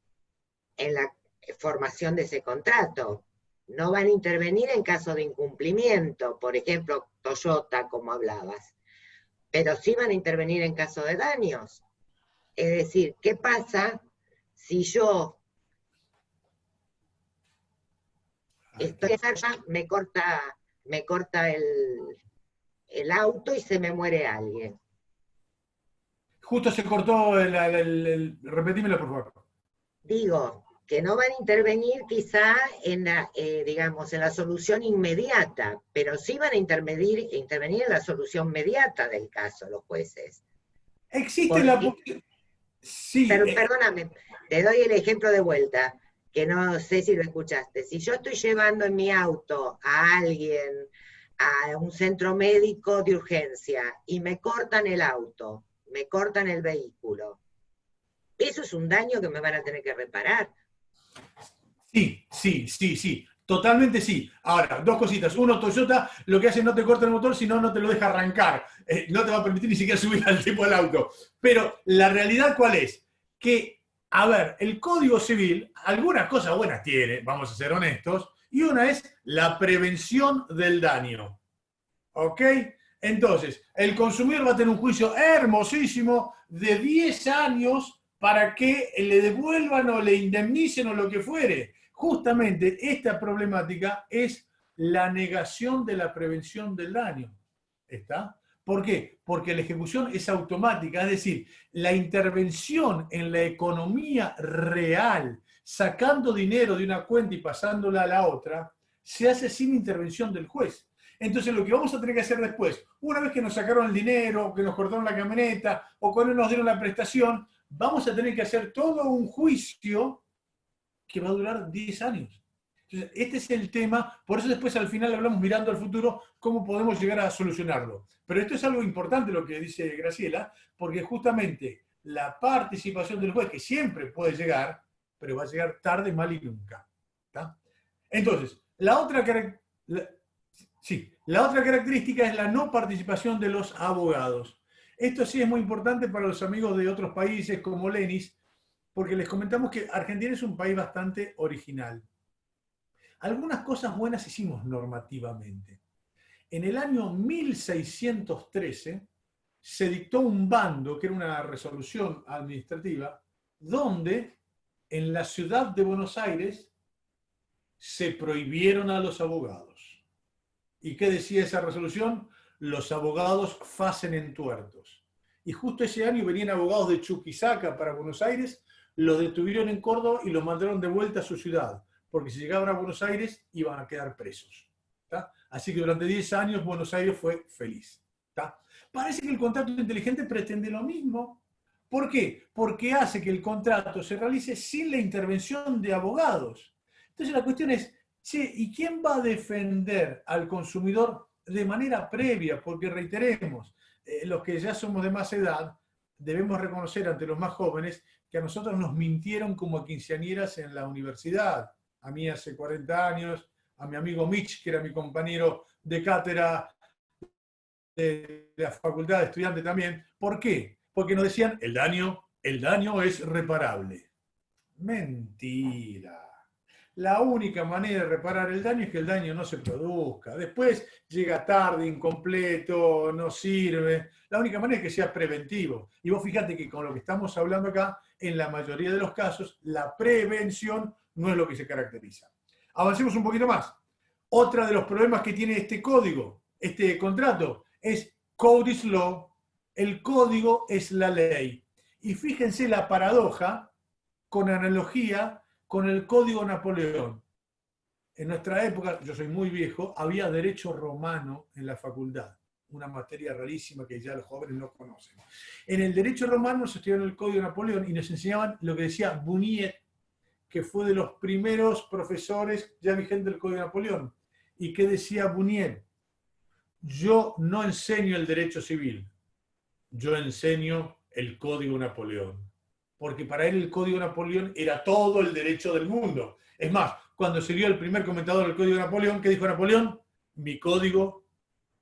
en la formación de ese contrato, no van a intervenir en caso de incumplimiento, por ejemplo, Toyota, como hablabas, pero sí van a intervenir en caso de daños. Es decir, ¿qué pasa si yo estoy enferma, me corta el auto y se me muere alguien? Justo se cortó repetímelo, por favor. Digo, que no van a intervenir quizá en la, digamos, en la solución inmediata, pero sí van a intervenir en la solución mediata del caso los jueces. Existe la posibilidad. Sí. Pero perdóname, te doy el ejemplo de vuelta, que no sé si lo escuchaste. Si yo estoy llevando en mi auto a alguien a un centro médico de urgencia y me cortan el auto, me cortan el vehículo, eso es un daño que me van a tener que reparar. Sí. Totalmente sí. Ahora, dos cositas. Uno, Toyota lo que hace es no te corta el motor, sino no te lo deja arrancar. No te va a permitir ni siquiera subir al tipo del auto. Pero la realidad, ¿cuál es? Que, a ver, el Código Civil, algunas cosas buenas tiene, vamos a ser honestos, y una es la prevención del daño. ¿Ok? Entonces, el consumidor va a tener un juicio hermosísimo de 10 años para que le devuelvan o le indemnicen o lo que fuere. Justamente esta problemática es la negación de la prevención del daño. ¿Está? ¿Por qué? Porque la ejecución es automática, es decir, la intervención en la economía real, sacando dinero de una cuenta y pasándola a la otra, se hace sin intervención del juez. Entonces lo que vamos a tener que hacer después, una vez que nos sacaron el dinero, que nos cortaron la camioneta, o cuando nos dieron la prestación, vamos a tener que hacer todo un juicio que va a durar 10 años. Entonces, este es el tema, por eso después al final hablamos mirando al futuro cómo podemos llegar a solucionarlo. Pero esto es algo importante lo que dice Graciela, porque justamente la participación del juez, que siempre puede llegar, pero va a llegar tarde, mal y nunca. ¿Está? Entonces, la otra característica es la no participación de los abogados. Esto sí es muy importante para los amigos de otros países como Lenis, porque les comentamos que Argentina es un país bastante original. Algunas cosas buenas hicimos normativamente. En el año 1613 se dictó un bando, que era una resolución administrativa, donde en la ciudad de Buenos Aires se prohibieron a los abogados. ¿Y qué decía esa resolución? Los abogados facen entuertos. Y justo ese año venían abogados de Chuquisaca para Buenos Aires, los detuvieron en Córdoba y los mandaron de vuelta a su ciudad, porque si llegaban a Buenos Aires iban a quedar presos. ¿Tá? Así que durante 10 años Buenos Aires fue feliz. ¿Tá? Parece que el contrato inteligente pretende lo mismo. ¿Por qué? Porque hace que el contrato se realice sin la intervención de abogados. Entonces la cuestión es, che, ¿y quién va a defender al consumidor de manera previa? Porque reiteremos, los que ya somos de más edad, debemos reconocer ante los más jóvenes que a nosotros nos mintieron como a quinceañeras en la universidad. A mí hace 40 años, a mi amigo Mitch, que era mi compañero de cátedra de la facultad de estudiante también. ¿Por qué? Porque nos decían, el daño es reparable. Mentira. La única manera de reparar el daño es que el daño no se produzca. Después llega tarde, incompleto, no sirve. La única manera es que sea preventivo. Y vos fíjate que con lo que estamos hablando acá, en la mayoría de los casos, la prevención no es lo que se caracteriza. Avancemos un poquito más. Otro de los problemas que tiene este código, este contrato, es Code is Law. El código es la ley. Y fíjense la paradoja con analogía con el Código Napoleón. En nuestra época, yo soy muy viejo, había derecho romano en la facultad, una materia rarísima que ya los jóvenes no conocen. En el derecho romano se estudiaba el Código Napoleón y nos enseñaban lo que decía Buniet, que fue de los primeros profesores ya vigentes del Código Napoleón. ¿Y qué decía Buniet? Yo no enseño el derecho civil, yo enseño el Código Napoleón. Porque para él el Código Napoleón era todo el derecho del mundo. Es más, cuando se dio el primer comentador del Código Napoleón, ¿qué dijo Napoleón? Mi código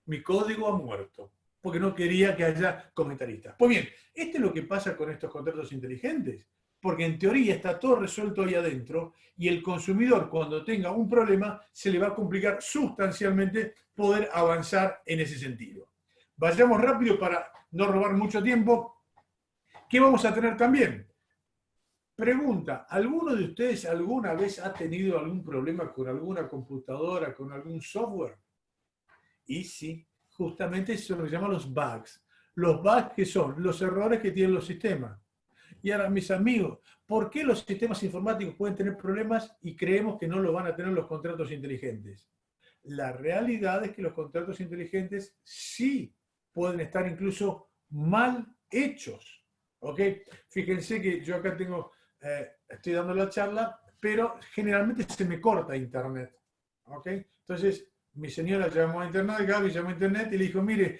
ha muerto, porque no quería que haya comentaristas. Pues bien, esto es lo que pasa con estos contratos inteligentes. porque en teoría está todo resuelto ahí adentro y el consumidor cuando tenga un problema se le va a complicar sustancialmente poder avanzar en ese sentido. Vayamos rápido para no robar mucho tiempo. ¿Qué vamos a tener también? Pregunta, ¿alguno de ustedes alguna vez ha tenido algún problema con alguna computadora, con algún software? Y sí, justamente eso es lo que se llama los bugs. Los bugs que son los errores que tienen los sistemas. Y ahora, mis amigos, ¿por qué los sistemas informáticos pueden tener problemas y creemos que no lo van a tener los contratos inteligentes? La realidad es que los contratos inteligentes sí pueden estar incluso mal hechos. ¿Ok? Fíjense que yo acá tengo, estoy dando la charla, pero generalmente se me corta internet. ¿Ok? Entonces, mi señora llamó a internet, Gaby llamó a internet y le dijo, mire,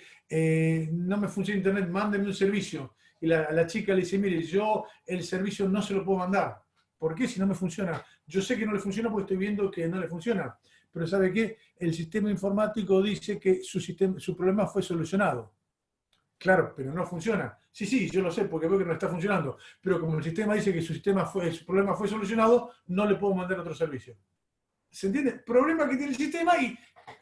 no me funciona internet, mándeme un servicio. Y la chica le dice, mire, yo el servicio no se lo puedo mandar. ¿Por qué si no me funciona? Yo sé que no le funciona porque estoy viendo que no le funciona. Pero ¿sabe qué? El sistema informático dice que su problema fue solucionado. Claro, pero no funciona. Sí, yo lo sé porque veo que no está funcionando. Pero como el sistema dice que su problema fue solucionado, no le puedo mandar otro servicio. ¿Se entiende? Problema que tiene el sistema y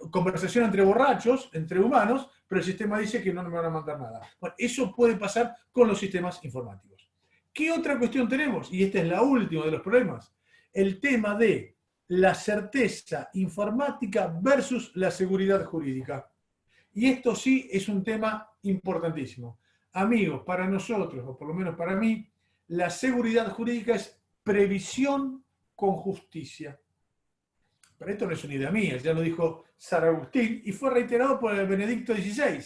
conversación entre borrachos, entre humanos, pero el sistema dice que no me van a mandar nada. Bueno, eso puede pasar con los sistemas informáticos. ¿Qué otra cuestión tenemos? Y esta es la última de los problemas. El tema de la certeza informática versus la seguridad jurídica. Y esto sí es un tema importantísimo. Amigos, para nosotros, o por lo menos para mí, la seguridad jurídica es previsión con justicia. Pero esto no es una idea mía, ya lo dijo San Agustín y fue reiterado por el Benedicto XVI.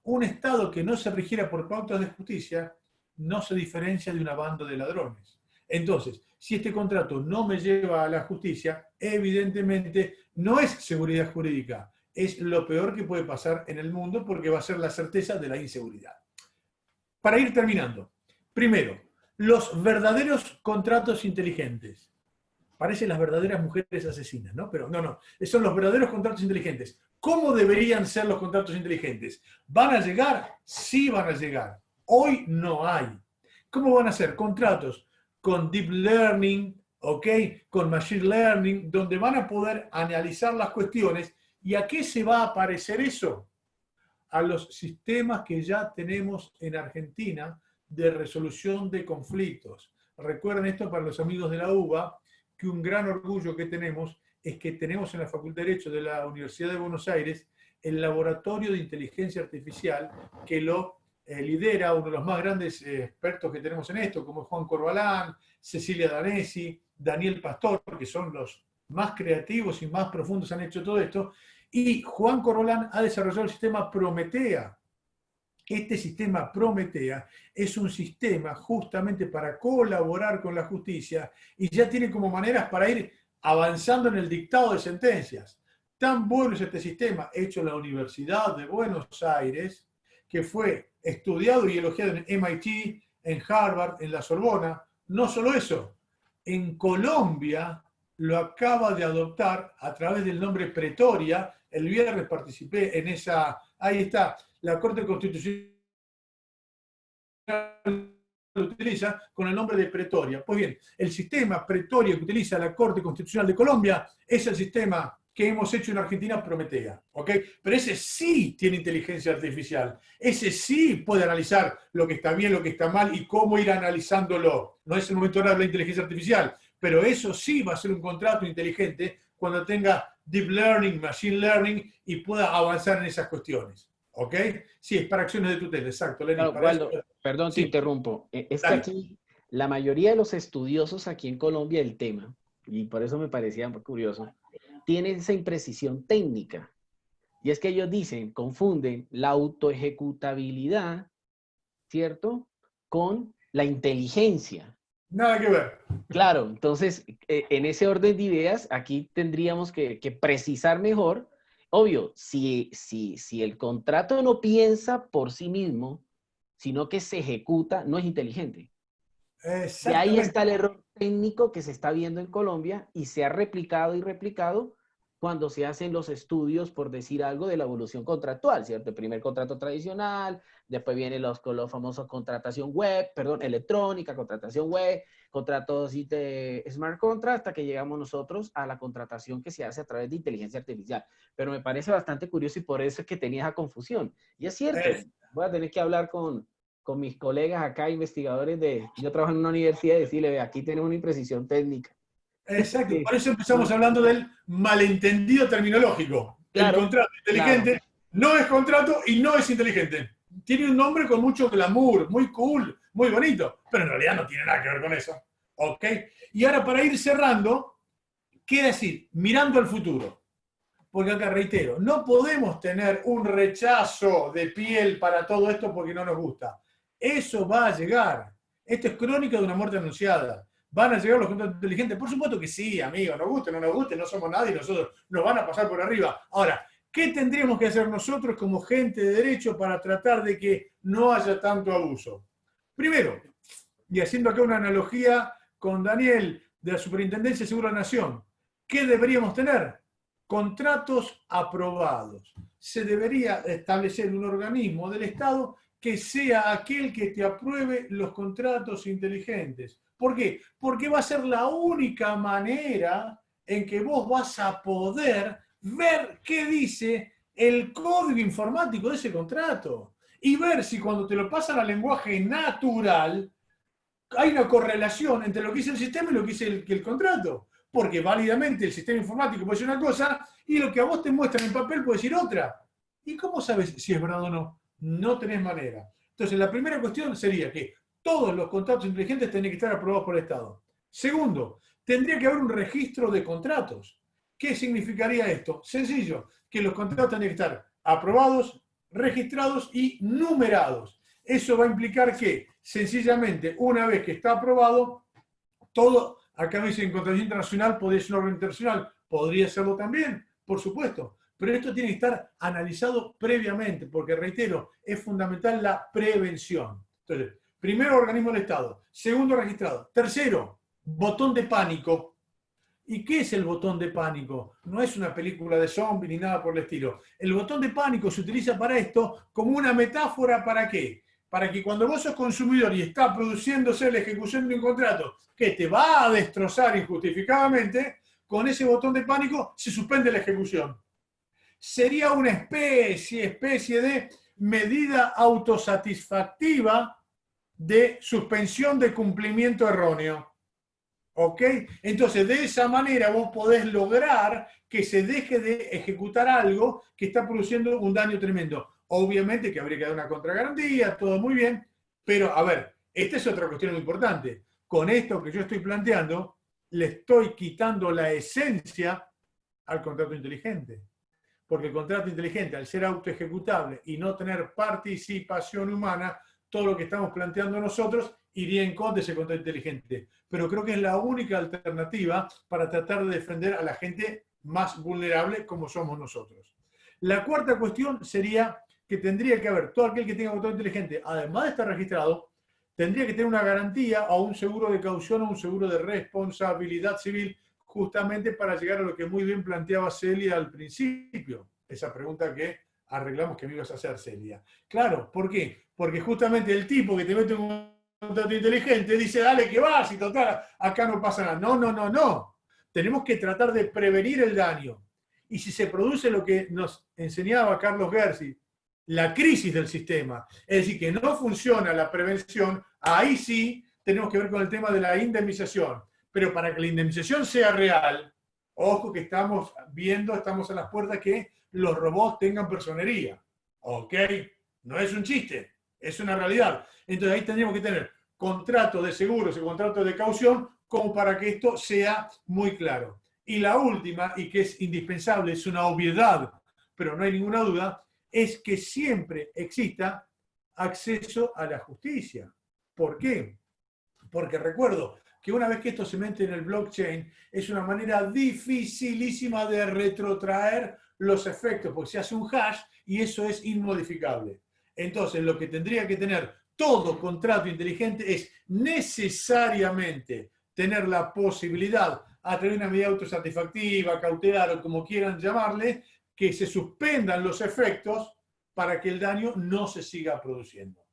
Un Estado que no se rigiera por pautas de justicia no se diferencia de una banda de ladrones. Entonces, si este contrato no me lleva a la justicia, evidentemente no es seguridad jurídica, es lo peor que puede pasar en el mundo porque va a ser la certeza de la inseguridad. Para ir terminando, primero, los verdaderos contratos inteligentes. Parecen las verdaderas mujeres asesinas, ¿no? Pero no, son los verdaderos contratos inteligentes. ¿Cómo deberían ser los contratos inteligentes? ¿Van a llegar? Sí van a llegar. Hoy no hay. ¿Cómo van a ser? Contratos con deep learning, ¿ok? Con machine learning, donde van a poder analizar las cuestiones. ¿Y a qué se va a parecer eso? A los sistemas que ya tenemos en Argentina de resolución de conflictos. Recuerden esto para los amigos de la UBA, que un gran orgullo que tenemos es que tenemos en la Facultad de Derecho de la Universidad de Buenos Aires el Laboratorio de Inteligencia Artificial que lo lidera uno de los más grandes expertos que tenemos en esto, como Juan Corbalán, Cecilia Danesi, Daniel Pastor, que son los más creativos y más profundos han hecho todo esto, y Juan Corbalán ha desarrollado el sistema Prometea. Este sistema Prometea es un sistema justamente para colaborar con la justicia y ya tiene como maneras para ir avanzando en el dictado de sentencias. Tan bueno es este sistema hecho en la Universidad de Buenos Aires, que fue estudiado y elogiado en MIT, en Harvard, en la Sorbona. No solo eso, en Colombia lo acaba de adoptar a través del nombre Pretoria. El viernes participé en esa, ahí está, la Corte Constitucional lo utiliza con el nombre de Pretoria. Pues bien, el sistema Pretoria que utiliza la Corte Constitucional de Colombia es el sistema que hemos hecho en Argentina, Prometea, ¿ok? Pero ese sí tiene inteligencia artificial, ese sí puede analizar lo que está bien, lo que está mal y cómo ir analizándolo. No es el momento ahora de la inteligencia artificial, pero eso sí va a ser un contrato inteligente cuando tenga deep learning, machine learning y pueda avanzar en esas cuestiones. ¿Ok? Sí, es para acciones de tutela, exacto. Lenny, Claro, Waldo, perdón, sí. te interrumpo. Es que aquí la mayoría de los estudiosos aquí en Colombia del tema, y por eso me parecía muy curioso, tienen esa imprecisión técnica. Y es que ellos dicen, confunden la autoejecutabilidad, ¿cierto?, con la inteligencia. Nada que ver. Claro, entonces, en ese orden de ideas, aquí tendríamos que precisar mejor. Obvio, si el contrato no piensa por sí mismo, sino que se ejecuta, no es inteligente. Y ahí está el error técnico que se está viendo en Colombia y se ha replicado y replicado cuando se hacen los estudios, por decir algo, de la evolución contractual, ¿cierto? El primer contrato tradicional, después vienen los famosos contratación web, perdón, electrónica, contratación web, contratos de smart contract, hasta que llegamos nosotros a la contratación que se hace a través de inteligencia artificial. Pero me parece bastante curioso y por eso es que tenía esa confusión. Y es cierto, voy a tener que hablar con mis colegas acá, investigadores yo trabajo en una universidad, y decirle, ve, aquí tenemos una imprecisión técnica. Exacto, por eso empezamos hablando del malentendido terminológico. Claro, el contrato inteligente no es contrato y no es inteligente. Tiene un nombre con mucho glamour, muy cool, muy bonito, pero en realidad no tiene nada que ver con eso. ¿Ok? Y ahora para ir cerrando, ¿qué decir? Mirando al futuro. Porque acá reitero, no podemos tener un rechazo de piel para todo esto porque no nos gusta. Eso va a llegar. Esto es crónica de una muerte anunciada. ¿Van a llegar los contratos inteligentes? Por supuesto que sí, amigos, nos guste, no nos guste, no somos nadie, nosotros nos van a pasar por arriba. Ahora, ¿qué tendríamos que hacer nosotros como gente de derecho para tratar de que no haya tanto abuso? Primero, y haciendo acá una analogía con Daniel de la Superintendencia de Seguro de la Nación, ¿qué deberíamos tener? Contratos aprobados. Se debería establecer un organismo del Estado que sea aquel que te apruebe los contratos inteligentes. ¿Por qué? Porque va a ser la única manera en que vos vas a poder ver qué dice el código informático de ese contrato y ver si cuando te lo pasan al lenguaje natural hay una correlación entre lo que dice el sistema y lo que dice el contrato. Porque válidamente el sistema informático puede decir una cosa y lo que a vos te muestran en papel puede decir otra. ¿Y cómo sabes si es verdad o no? No tenés manera. Entonces, la primera cuestión sería que todos los contratos inteligentes tienen que estar aprobados por el Estado. Segundo, tendría que haber un registro de contratos. ¿Qué significaría esto? Sencillo, que los contratos tendrían que estar aprobados, registrados y numerados. Eso va a implicar que, sencillamente, una vez que está aprobado, todo, acá me dicen contratación internacional, podría ser una orden internacional, podría serlo también, por supuesto. Pero esto tiene que estar analizado previamente, porque reitero, es fundamental la prevención. Entonces, primero, organismo del Estado. Segundo, registrado. Tercero, botón de pánico. ¿Y qué es el botón de pánico? No es una película de zombies ni nada por el estilo. El botón de pánico se utiliza para esto como una metáfora. ¿Para qué? Para que cuando vos sos consumidor y está produciéndose la ejecución de un contrato que te va a destrozar injustificadamente, con ese botón de pánico se suspende la ejecución. Sería una especie de medida autosatisfactiva de suspensión de cumplimiento erróneo. ¿Ok? Entonces, de esa manera vos podés lograr que se deje de ejecutar algo que está produciendo un daño tremendo. Obviamente que habría que dar una contragarantía, todo muy bien, pero a ver, esta es otra cuestión muy importante. Con esto que yo estoy planteando, le estoy quitando la esencia al contrato inteligente. Porque el contrato inteligente, al ser autoejecutable y no tener participación humana, todo lo que estamos planteando nosotros iría en contra de ese contrato inteligente. Pero creo que es la única alternativa para tratar de defender a la gente más vulnerable como somos nosotros. La cuarta cuestión sería que tendría que haber todo aquel que tenga contrato inteligente, además de estar registrado, tendría que tener una garantía o un seguro de caución o un seguro de responsabilidad civil, justamente para llegar a lo que muy bien planteaba Celia al principio. Esa pregunta que arreglamos que me ibas a hacer, Celia. Claro, ¿por qué? Porque justamente el tipo que te mete un contrato inteligente dice, dale que vas y total, acá no pasa nada. No. Tenemos que tratar de prevenir el daño. Y si se produce lo que nos enseñaba Carlos Gersi, la crisis del sistema, es decir, que no funciona la prevención, ahí sí tenemos que ver con el tema de la indemnización. Pero para que la indemnización sea real, ojo que estamos a las puertas que los robots tengan personería. ¿Ok? No es un chiste, es una realidad. Entonces ahí tendríamos que tener contratos de seguros y contratos de caución como para que esto sea muy claro. Y la última, y que es indispensable, es una obviedad, pero no hay ninguna duda, es que siempre exista acceso a la justicia. ¿Por qué? Porque recuerdo que una vez que esto se mete en el blockchain, es una manera dificilísima de retrotraer los efectos, porque se hace un hash y eso es inmodificable. Entonces, lo que tendría que tener todo contrato inteligente es necesariamente tener la posibilidad, a través de una medida autosatisfactiva, cautelar o como quieran llamarle, que se suspendan los efectos para que el daño no se siga produciendo.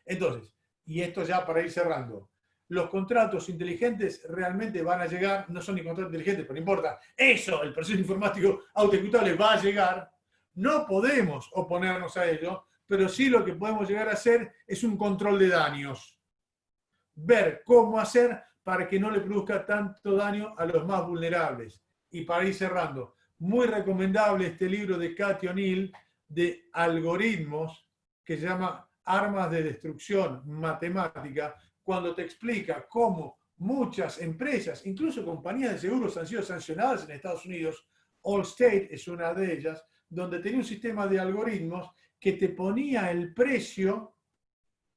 Entonces, y esto ya para ir cerrando, los contratos inteligentes realmente van a llegar, no son ni contratos inteligentes, pero no importa, eso, el proceso informático autoejecutable va a llegar, no podemos oponernos a ello, pero sí lo que podemos llegar a hacer es un control de daños. Ver cómo hacer para que no le produzca tanto daño a los más vulnerables. Y para ir cerrando, muy recomendable este libro de Cathy O'Neill de algoritmos que se llama Armas de Destrucción Matemática, cuando te explica cómo muchas empresas, incluso compañías de seguros, han sido sancionadas en Estados Unidos. Allstate es una de ellas, donde tenía un sistema de algoritmos que te ponía el precio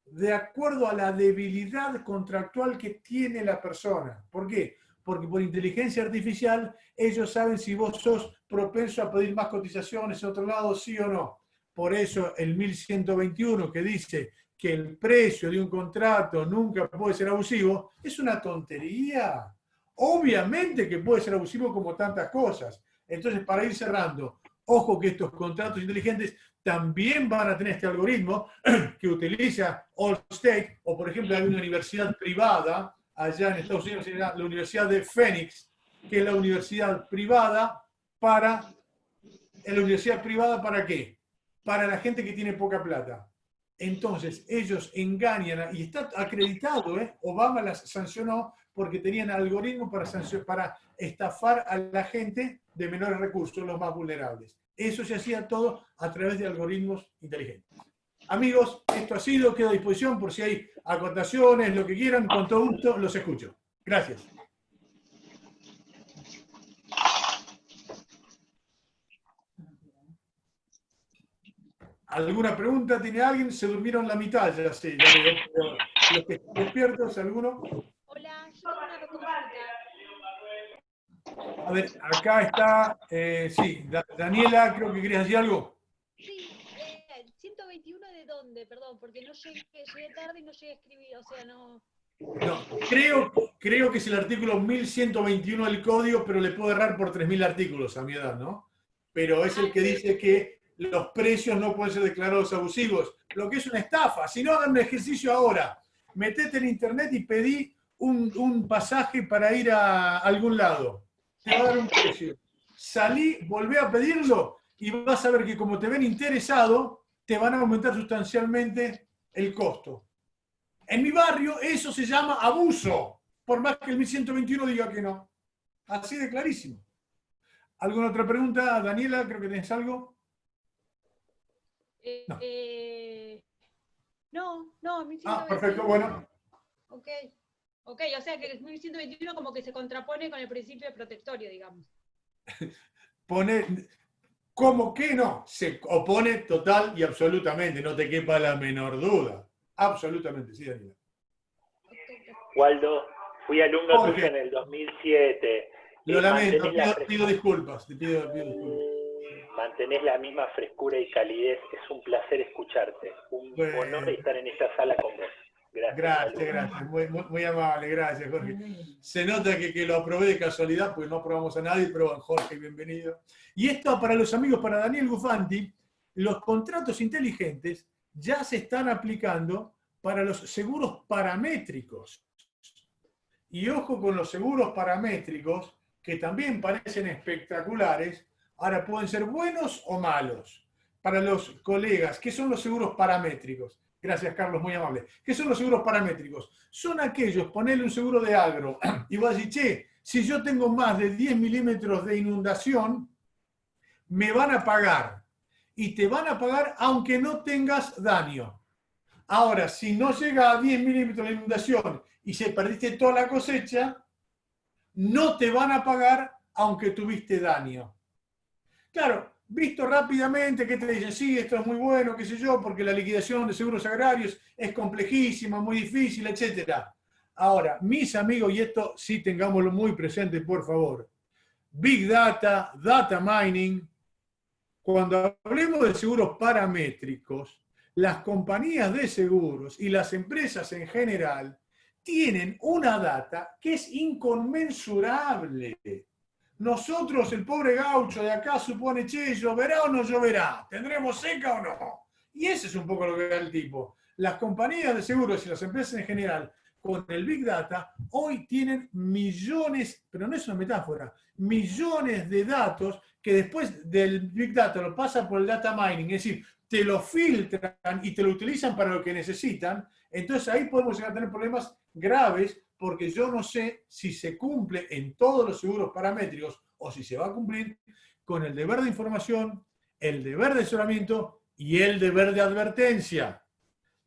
de acuerdo a la debilidad contractual que tiene la persona. ¿Por qué? Porque por inteligencia artificial ellos saben si vos sos propenso a pedir más cotizaciones en otro lado, sí o no. Por eso el 1121 que dice que el precio de un contrato nunca puede ser abusivo, es una tontería. Obviamente que puede ser abusivo como tantas cosas. Entonces, para ir cerrando, ojo que estos contratos inteligentes también van a tener este algoritmo que utiliza Allstate, o por ejemplo hay una universidad privada allá en Estados Unidos, la Universidad de Phoenix, que es la universidad privada para... ¿La universidad privada para qué? Para la gente que tiene poca plata. Entonces, ellos engañan, y está acreditado, Obama las sancionó porque tenían algoritmos para estafar a la gente de menores recursos, los más vulnerables. Eso se hacía todo a través de algoritmos inteligentes. Amigos, esto ha sido, quedo a disposición por si hay acotaciones, lo que quieran, con todo gusto los escucho. Gracias. ¿Alguna pregunta tiene alguien? Se durmieron la mitad, ya sé. Ya veo. Los que están despiertos, ¿alguno? Hola, yo tengo una consulta. A ver, acá está, sí, Daniela, creo que querías decir algo. Sí, 121 de dónde, perdón, porque no llegué tarde y no llegué a escribir, o sea, no... No, creo que es el artículo 1121 del código, pero le puedo errar por 3000 artículos a mi edad, ¿no? Pero es el que dice que los precios no pueden ser declarados abusivos, lo que es una estafa. Si no, hagan un ejercicio ahora. Metete en internet y pedí un pasaje para ir a algún lado. Te va a dar un precio. Salí, volvé a pedirlo y vas a ver que como te ven interesado, te van a aumentar sustancialmente el costo. En mi barrio eso se llama abuso, por más que el 1121 diga que no. Así de clarísimo. ¿Alguna otra pregunta, Daniela? Creo que tenés algo. No, 1121. Ah, perfecto, bueno. Ok, o sea que el 1121 como que se contrapone con el principio protectorio, digamos. ¿Cómo que no? Se opone total y absolutamente, no te quepa la menor duda. Absolutamente, sí, Daniela. Waldo, fui alumno tuyo en el 2007. Lo lamento, pido disculpas. Te pido disculpas. Mantenés la misma frescura y calidez. Es un placer escucharte. Un honor estar en esta sala con vos. Gracias. Muy amable, gracias, Jorge. Se nota que lo aprobé de casualidad, porque no aprobamos a nadie, pero Jorge, bienvenido. Y esto para los amigos, para Daniel Gufanti, los contratos inteligentes ya se están aplicando para los seguros paramétricos. Y ojo con los seguros paramétricos, que también parecen espectaculares, ahora pueden ser buenos o malos. Para los colegas, ¿qué son los seguros paramétricos? Gracias, Carlos, muy amable. ¿Qué son los seguros paramétricos? Son aquellos, ponele un seguro de agro, y vos decís, che, si yo tengo más de 10 milímetros de inundación, me van a pagar. Y te van a pagar aunque no tengas daño. Ahora, si no llega a 10 milímetros de inundación y se perdiste toda la cosecha, no te van a pagar aunque tuviste daño. Claro, visto rápidamente que te dicen, sí, esto es muy bueno, qué sé yo, porque la liquidación de seguros agrarios es complejísima, muy difícil, etc. Ahora, mis amigos, y esto sí tengámoslo muy presente, por favor, Big Data, Data Mining, cuando hablemos de seguros paramétricos, las compañías de seguros y las empresas en general tienen una data que es inconmensurable. Nosotros, el pobre gaucho de acá, supone, che, ¿lloverá o no lloverá? ¿Tendremos seca o no? Y ese es un poco lo que da el tipo. Las compañías de seguros y las empresas en general con el Big Data, hoy tienen millones, pero no es una metáfora, millones de datos que después del Big Data lo pasan por el data mining, es decir, te lo filtran y te lo utilizan para lo que necesitan. Entonces ahí podemos llegar a tener problemas graves, porque yo no sé si se cumple en todos los seguros paramétricos o si se va a cumplir con el deber de información, el deber de asesoramiento y el deber de advertencia.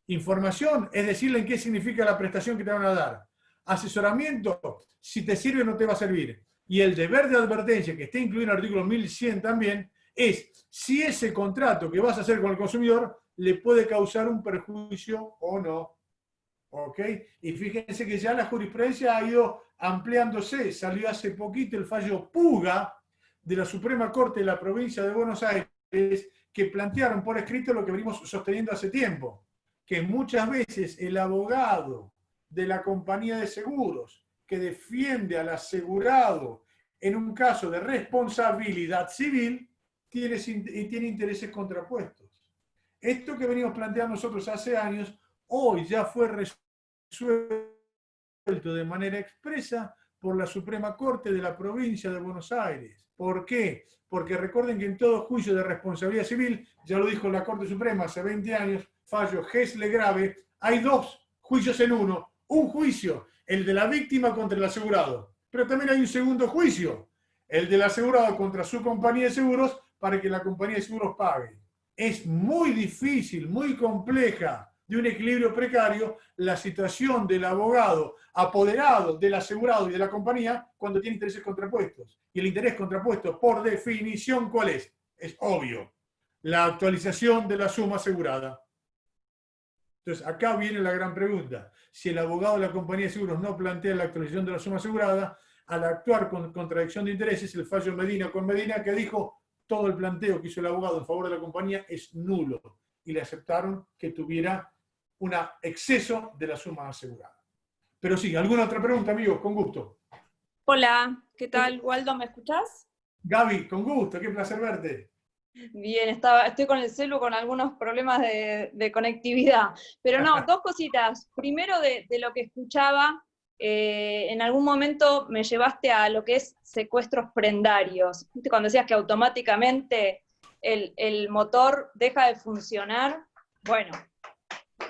Información es decirle en qué significa la prestación que te van a dar. Asesoramiento, si te sirve o no te va a servir. Y el deber de advertencia, que está incluido en el artículo 1100 también, es si ese contrato que vas a hacer con el consumidor le puede causar un perjuicio o no. ¿Ok? Y fíjense que ya la jurisprudencia ha ido ampliándose. Salió hace poquito el fallo Puga de la Suprema Corte de la Provincia de Buenos Aires, que plantearon por escrito lo que venimos sosteniendo hace tiempo, que muchas veces el abogado de la compañía de seguros que defiende al asegurado en un caso de responsabilidad civil tiene intereses contrapuestos. Esto que venimos planteando nosotros hace años, hoy ya fue resuelto de manera expresa por la Suprema Corte de la Provincia de Buenos Aires. ¿Por qué? Porque recuerden que en todo juicio de responsabilidad civil, ya lo dijo la Corte Suprema hace 20 años, fallo Hessle grave, hay dos juicios en uno. Un juicio, el de la víctima contra el asegurado, pero también hay un segundo juicio, el del asegurado contra su compañía de seguros para que la compañía de seguros pague. Es muy difícil, muy compleja, de un equilibrio precario, la situación del abogado apoderado del asegurado y de la compañía cuando tiene intereses contrapuestos. Y el interés contrapuesto, por definición, ¿cuál es? Es obvio, la actualización de la suma asegurada. Entonces, acá viene la gran pregunta. Si el abogado de la compañía de seguros no plantea la actualización de la suma asegurada, al actuar con contradicción de intereses, el fallo Medina con Medina, que dijo todo el planteo que hizo el abogado en favor de la compañía es nulo. Y le aceptaron que tuviera un exceso de la suma asegurada. Pero sí, ¿alguna otra pregunta, amigos? Con gusto. Hola, ¿qué tal, Waldo? ¿Me escuchás? Gaby, con gusto, qué placer verte. Bien, estoy con el celu con algunos problemas de conectividad. Pero no, dos cositas. Primero, de lo que escuchaba, en algún momento me llevaste a lo que es secuestros prendarios. ¿Viste? Cuando decías que automáticamente el motor deja de funcionar. Bueno,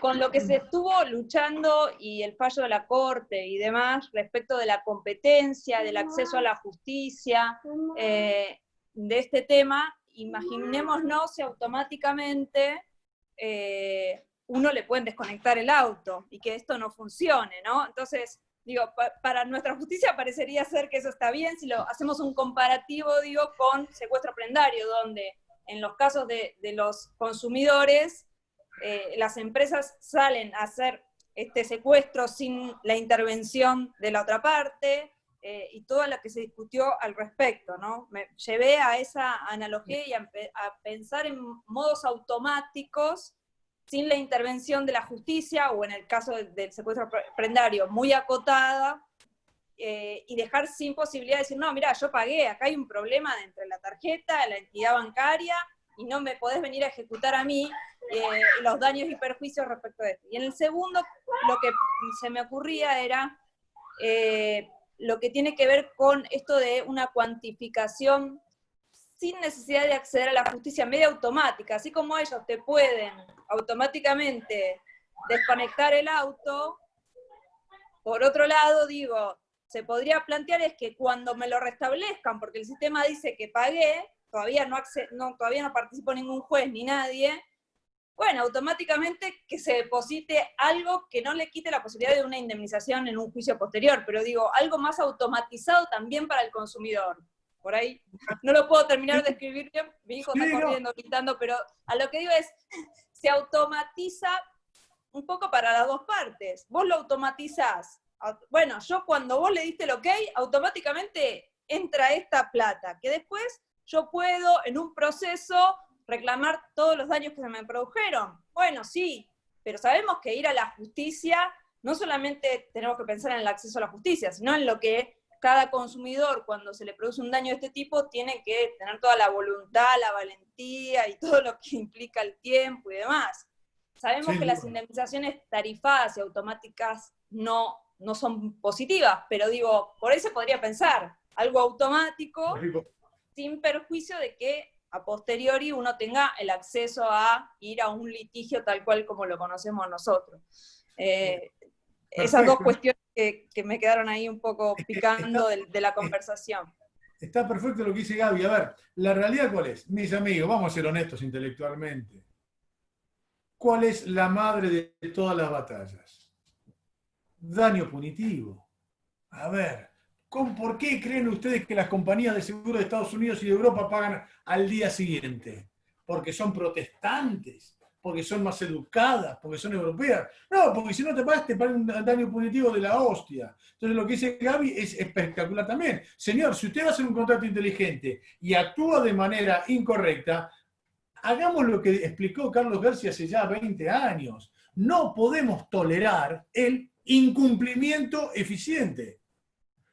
con lo que se estuvo luchando y el fallo de la Corte y demás respecto de la competencia, del acceso a la justicia, de este tema, imaginémonos si automáticamente uno le pueden desconectar el auto y que esto no funcione, ¿no? Entonces, digo, para nuestra justicia parecería ser que eso está bien si lo hacemos un comparativo, digo, con secuestro prendario, donde en los casos de los consumidores, las empresas salen a hacer este secuestro sin la intervención de la otra parte, y todo lo que se discutió al respecto, ¿no? Me llevé a esa analogía y a pensar en modos automáticos sin la intervención de la justicia, o en el caso del secuestro prendario, muy acotada, y dejar sin posibilidad de decir, no, mira, yo pagué, acá hay un problema entre la tarjeta, la entidad bancaria, y no me podés venir a ejecutar a mí los daños y perjuicios respecto de esto. Y en el segundo, lo que se me ocurría era lo que tiene que ver con esto de una cuantificación sin necesidad de acceder a la justicia media automática, así como ellos te pueden automáticamente desconectar el auto. Por otro lado, digo, se podría plantear es que cuando me lo restablezcan, porque el sistema dice que pagué, todavía no participó ningún juez ni nadie, bueno, automáticamente que se deposite algo que no le quite la posibilidad de una indemnización en un juicio posterior, pero digo, algo más automatizado también para el consumidor. Por ahí no lo puedo terminar de escribir bien, mi hijo está corriendo, gritando, pero a lo que digo es, se automatiza un poco para las dos partes. Vos lo automatizás. Bueno, yo cuando vos le diste el ok, automáticamente entra esta plata, que después yo puedo en un proceso reclamar todos los daños que se me produjeron. Bueno, sí, pero sabemos que ir a la justicia, no solamente tenemos que pensar en el acceso a la justicia, sino en lo que cada consumidor, cuando se le produce un daño de este tipo, tiene que tener toda la voluntad, la valentía y todo lo que implica el tiempo y demás. Sabemos que las indemnizaciones tarifadas y automáticas no no son positivas, pero digo, por ahí se podría pensar algo automático, sin perjuicio de que a posteriori uno tenga el acceso a ir a un litigio tal cual como lo conocemos nosotros. Esas dos cuestiones que me quedaron ahí un poco picando de la conversación. Está perfecto lo que dice Gaby. A ver, ¿la realidad cuál es? Mis amigos, vamos a ser honestos intelectualmente. ¿Cuál es la madre de todas las batallas? Daño punitivo. A ver, ¿por qué creen ustedes que las compañías de seguro de Estados Unidos y de Europa pagan al día siguiente? ¿Porque son protestantes? ¿Porque son más educadas? ¿Porque son europeas? No, porque si no te pagan un daño punitivo de la hostia. Entonces lo que dice Gaby es espectacular también. Señor, si usted va a hacer un contrato inteligente y actúa de manera incorrecta, hagamos lo que explicó Carlos García hace ya 20 años. No podemos tolerar el incumplimiento eficiente.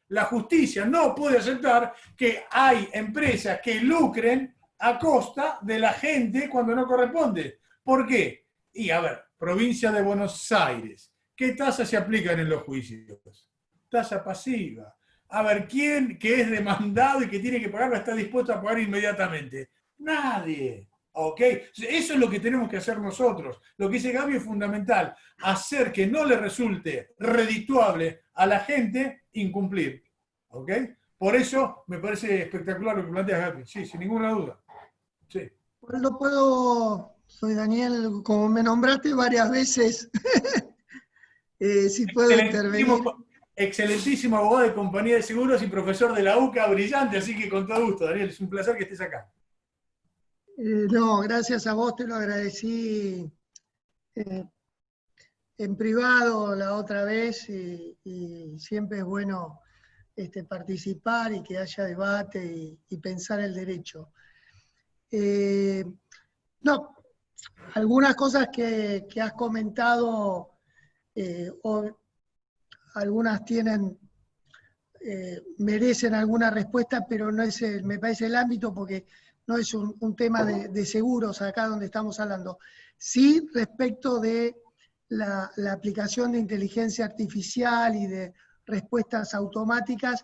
La justicia no puede aceptar que hay empresas que lucren a costa de la gente cuando no corresponde. ¿Por qué? Y a ver, provincia de Buenos Aires, ¿qué tasas se aplican en los juicios? Tasa pasiva. A ver, ¿quién que es demandado y que tiene que pagarla está dispuesto a pagar inmediatamente? Nadie. ¿Ok? Eso es lo que tenemos que hacer nosotros. Lo que dice Gaby es fundamental. Hacer que no le resulte redituable a la gente incumplir. ¿Ok? Por eso me parece espectacular lo que plantea Gaby. Sí, sin ninguna duda. Sí. Lo puedo... Soy Daniel, como me nombraste varias veces, si puedo intervenir. Excelentísimo abogado de compañía de seguros y profesor de la UCA, brillante, así que con todo gusto, Daniel, es un placer que estés acá. No, gracias a vos, te lo agradecí en privado la otra vez y siempre es bueno participar y que haya debate y pensar el derecho. No, algunas cosas que has comentado, algunas tienen, merecen alguna respuesta, pero no es me parece el ámbito porque no es un tema de seguros acá donde estamos hablando. Sí, respecto de la aplicación de inteligencia artificial y de respuestas automáticas,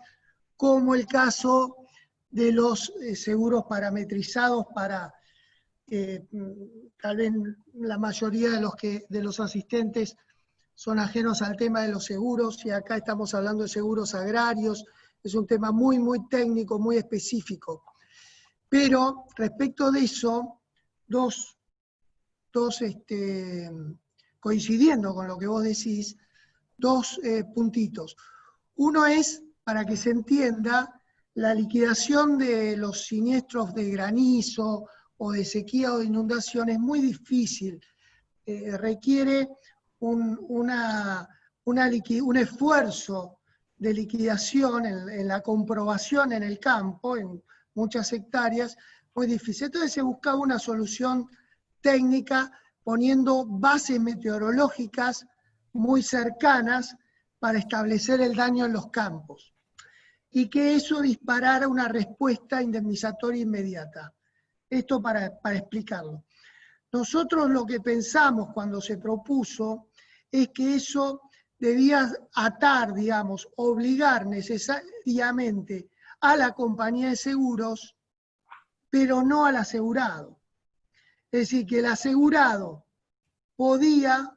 como el caso de los seguros parametrizados para... tal vez la mayoría de los asistentes son ajenos al tema de los seguros, y acá estamos hablando de seguros agrarios, es un tema muy, muy técnico, muy específico. Pero respecto de eso, coincidiendo con lo que vos decís, dos puntitos. Uno es, para que se entienda, la liquidación de los siniestros de granizo, o de sequía o de inundación es muy difícil, requiere un esfuerzo de liquidación en la comprobación en el campo, en muchas hectáreas, muy difícil. Entonces se buscaba una solución técnica poniendo bases meteorológicas muy cercanas para establecer el daño en los campos, y que eso disparara una respuesta indemnizatoria inmediata. Esto para explicarlo. Nosotros lo que pensamos cuando se propuso es que eso debía atar, digamos, obligar necesariamente a la compañía de seguros, pero no al asegurado. Es decir, que el asegurado podía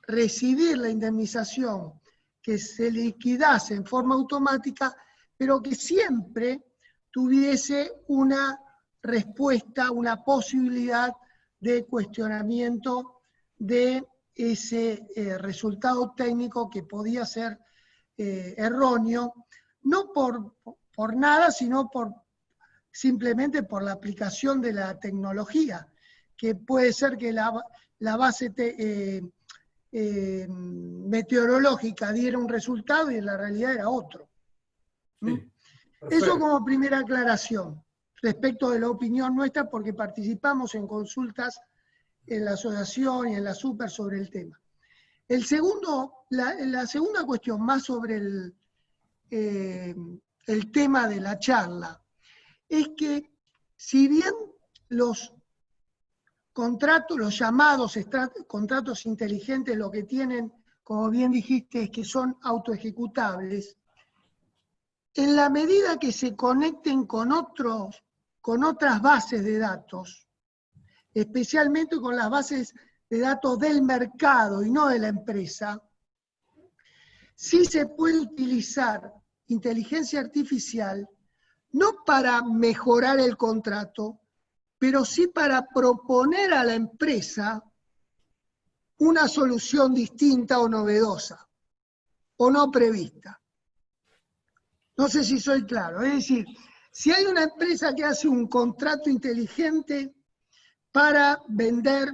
recibir la indemnización que se liquidase en forma automática, pero que siempre tuviese una respuesta, una posibilidad de cuestionamiento de ese resultado técnico que podía ser erróneo, no por nada, sino simplemente por la aplicación de la tecnología, que puede ser que la base meteorológica diera un resultado y en la realidad era otro. Sí, eso como primera aclaración respecto de la opinión nuestra, porque participamos en consultas en la asociación y en la super sobre el tema. La segunda cuestión, más sobre el tema de la charla, es que si bien los contratos, los llamados contratos inteligentes, lo que tienen como bien dijiste, es que son autoejecutables, en la medida que se conecten con otras bases de datos, especialmente con las bases de datos del mercado y no de la empresa, sí se puede utilizar inteligencia artificial, no para mejorar el contrato, pero sí para proponer a la empresa una solución distinta o novedosa, o no prevista. No sé si soy claro. Es decir, si hay una empresa que hace un contrato inteligente para vender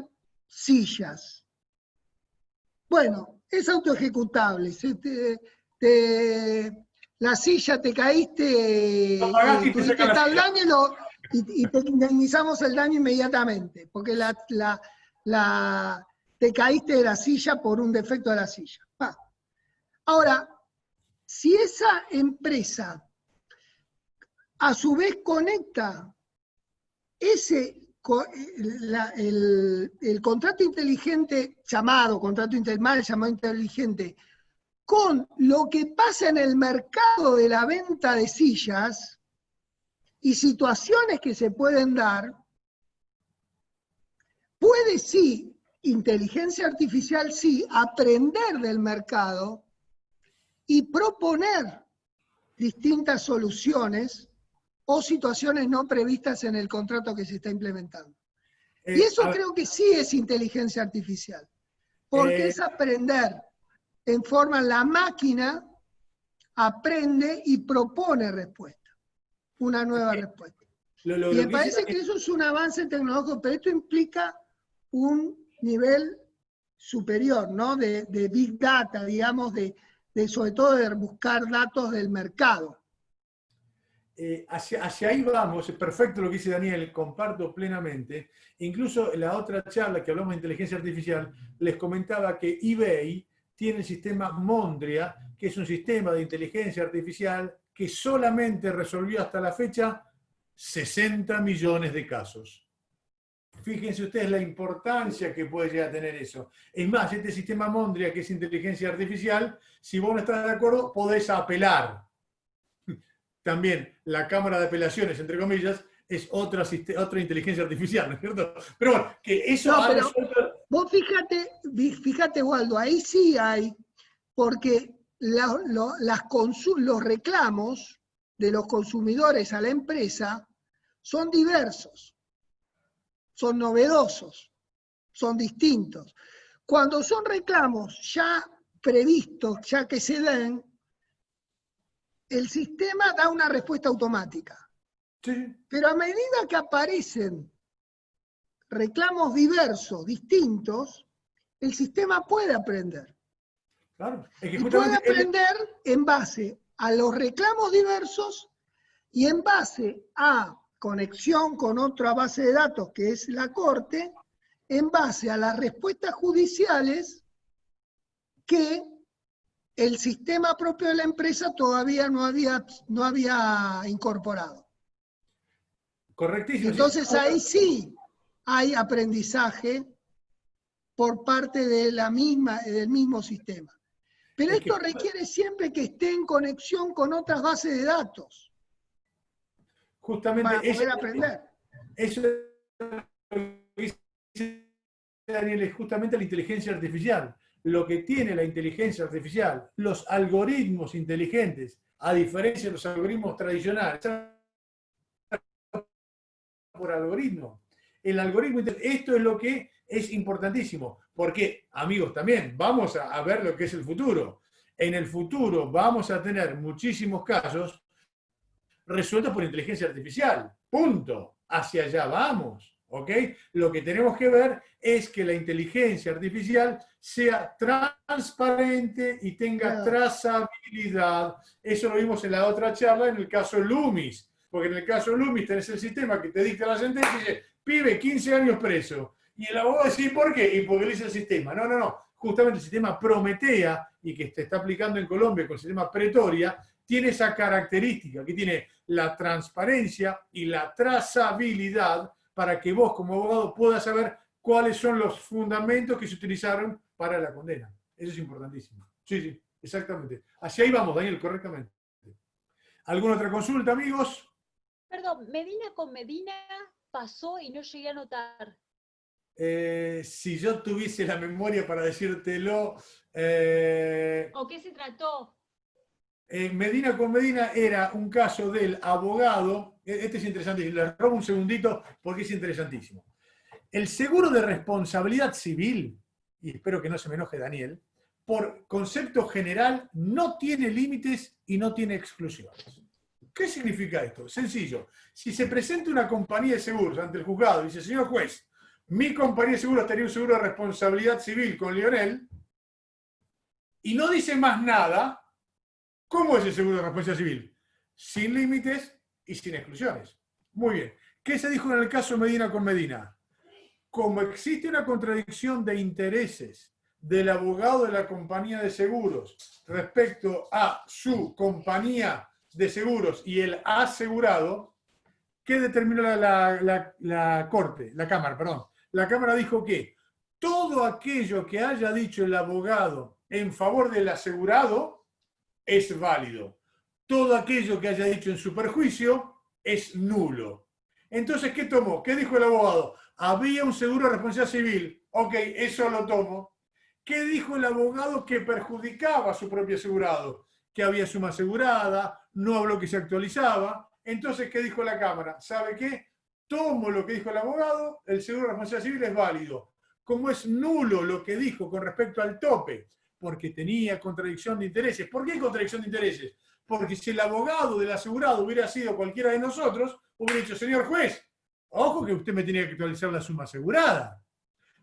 sillas, bueno, es autoejecutable. La silla te caíste, tuviste tal daño y te indemnizamos el daño inmediatamente, porque te caíste de la silla por un defecto de la silla. Ahora, si esa empresa a su vez conecta el contrato inteligente, llamado inteligente, con lo que pasa en el mercado de la venta de sillas y situaciones que se pueden dar, puede sí, inteligencia artificial sí, aprender del mercado y proponer distintas soluciones o situaciones no previstas en el contrato que se está implementando. Y eso creo que sí es inteligencia artificial, porque es aprender en forma, la máquina aprende y propone respuesta, una nueva respuesta. Y me parece que eso es un avance tecnológico, pero esto implica un nivel superior, ¿no? De Big Data, digamos, sobre todo de buscar datos del mercado. Hacia ahí vamos, es perfecto lo que dice Daniel, comparto plenamente. Incluso en la otra charla que hablamos de inteligencia artificial, les comentaba que eBay tiene el sistema Mondria, que es un sistema de inteligencia artificial que solamente resolvió hasta la fecha 60 millones de casos. Fíjense ustedes la importancia que puede llegar a tener eso. Es más, este sistema Mondria, que es inteligencia artificial, si vos no estás de acuerdo, podés apelar. También la Cámara de Apelaciones, entre comillas, es otra inteligencia artificial, ¿no es cierto? Pero bueno, que eso no, pero vos fíjate, Waldo, ahí sí hay, porque los reclamos de los consumidores a la empresa son diversos, son novedosos, son distintos. Cuando son reclamos ya previstos, ya que se den, el sistema da una respuesta automática. Sí. Pero a medida que aparecen reclamos diversos, distintos, el sistema puede aprender. Claro. Y puede aprender en base a los reclamos diversos y en base a conexión con otra base de datos que es la Corte, en base a las respuestas judiciales que el sistema propio de la empresa todavía no había incorporado. Correctísimo. Entonces ahí sí hay aprendizaje por parte del mismo sistema. Pero esto requiere siempre que esté en conexión con otras bases de datos. Justamente para poder aprender. Eso es lo que dice Daniel, es justamente la inteligencia artificial. Lo que tiene la inteligencia artificial, los algoritmos inteligentes, a diferencia de los algoritmos tradicionales, por algoritmo. El algoritmo, esto es lo que es importantísimo, porque, amigos, también vamos a ver lo que es el futuro. En el futuro vamos a tener muchísimos casos resueltos por inteligencia artificial. Punto. Hacia allá vamos. ¿Ok? Lo que tenemos que ver es que la inteligencia artificial sea transparente y tenga trazabilidad. Eso lo vimos en la otra charla en el caso Loomis. Porque en el caso Loomis tenés el sistema que te dicta la sentencia y dice, pibe, 15 años preso. Y el abogado dice, ¿por qué? Y porque lo dice el sistema. No. Justamente el sistema Prometea, y que se está aplicando en Colombia con el sistema Pretoria, tiene esa característica, que tiene la transparencia y la trazabilidad para que vos como abogado puedas saber cuáles son los fundamentos que se utilizaron para la condena. Eso es importantísimo. Sí, sí, exactamente. Hacia ahí vamos, Daniel, correctamente. ¿Alguna otra consulta, amigos? Perdón, Medina con Medina pasó y no llegué a notar. Si yo tuviese la memoria para decírtelo... ¿O qué se trató? Medina con Medina era un caso del abogado, este es interesantísimo, les robo un segundito porque es interesantísimo. El seguro de responsabilidad civil, y espero que no se me enoje Daniel, por concepto general no tiene límites y no tiene exclusiones. ¿Qué significa esto? Sencillo. Si se presenta una compañía de seguros ante el juzgado y dice, señor juez, mi compañía de seguros tenía un seguro de responsabilidad civil con Lionel, y no dice más nada, ¿cómo es el seguro de responsabilidad civil? Sin límites y sin exclusiones. Muy bien. ¿Qué se dijo en el caso Medina con Medina? Como existe una contradicción de intereses del abogado de la compañía de seguros respecto a su compañía de seguros y el asegurado, ¿qué determinó la Corte? La Cámara, perdón. La Cámara dijo que todo aquello que haya dicho el abogado en favor del asegurado es válido. Todo aquello que haya dicho en su perjuicio es nulo. Entonces, ¿qué tomó? ¿Qué dijo el abogado? Había un seguro de responsabilidad civil. Ok, eso lo tomo. ¿Qué dijo el abogado que perjudicaba a su propio asegurado? Que había suma asegurada, no habló que se actualizaba. Entonces, ¿qué dijo la Cámara? ¿Sabe qué? Tomo lo que dijo el abogado, el seguro de responsabilidad civil es válido. Como es nulo lo que dijo con respecto al tope, porque tenía contradicción de intereses. ¿Por qué contradicción de intereses? Porque si el abogado del asegurado hubiera sido cualquiera de nosotros, hubiera dicho, señor juez, ojo que usted me tenía que actualizar la suma asegurada.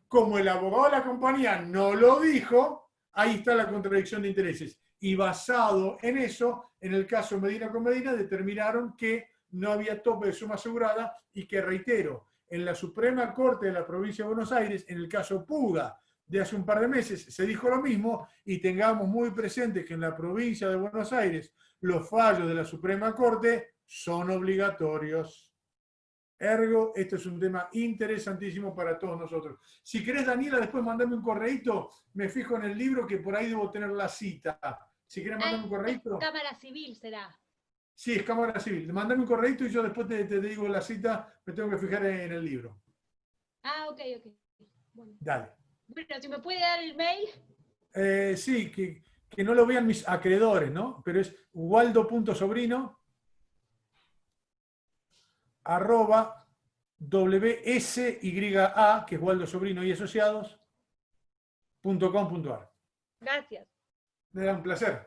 Como el abogado de la compañía no lo dijo, ahí está la contradicción de intereses. Y basado en eso, en el caso Medina con Medina, determinaron que no había tope de suma asegurada y que, reitero, en la Suprema Corte de la Provincia de Buenos Aires, en el caso Puga, de hace un par de meses, se dijo lo mismo, y tengamos muy presente que en la provincia de Buenos Aires los fallos de la Suprema Corte son obligatorios. Ergo, esto es un tema interesantísimo para todos nosotros. Si querés, Daniela, después mandame un correíto, me fijo en el libro que por ahí debo tener la cita. Si querés mandame un correíto. Cámara Civil será. Sí, es Cámara Civil. Mandame un correíto y yo después te digo la cita, me tengo que fijar en el libro. Ah, ok. Bueno. Dale. Bueno, si me puede dar el mail. Sí, que no lo vean mis acreedores, ¿no? Pero es waldo.sobrino @WSYA, que es Waldo Sobrino y Asociados, .com.ar. Gracias. Me da un placer.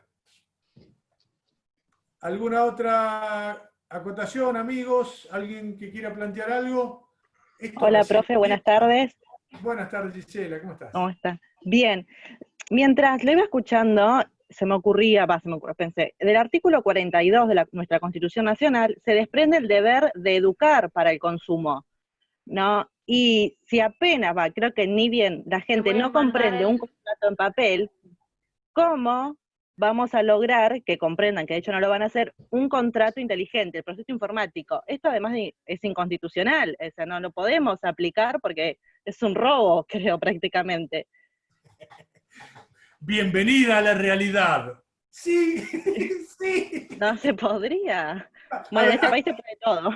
¿Alguna otra acotación, amigos? ¿Alguien que quiera plantear algo? Hola, profe, buenas tardes. Buenas tardes, Gisela, ¿cómo estás? ¿Cómo está? Bien. Mientras le iba escuchando, se me ocurría, pensé, del artículo 42 de nuestra Constitución Nacional se desprende el deber de educar para el consumo, ¿no? Y si apenas creo que ni bien la gente no comprende un contrato en papel, ¿cómo vamos a lograr que comprendan, que de hecho no lo van a hacer, un contrato inteligente, el proceso informático? Esto además es inconstitucional, o sea, no lo podemos aplicar porque es un robo, creo, prácticamente. Bienvenida a la realidad. Sí, sí. No se podría. Bueno, en este país se puede todo.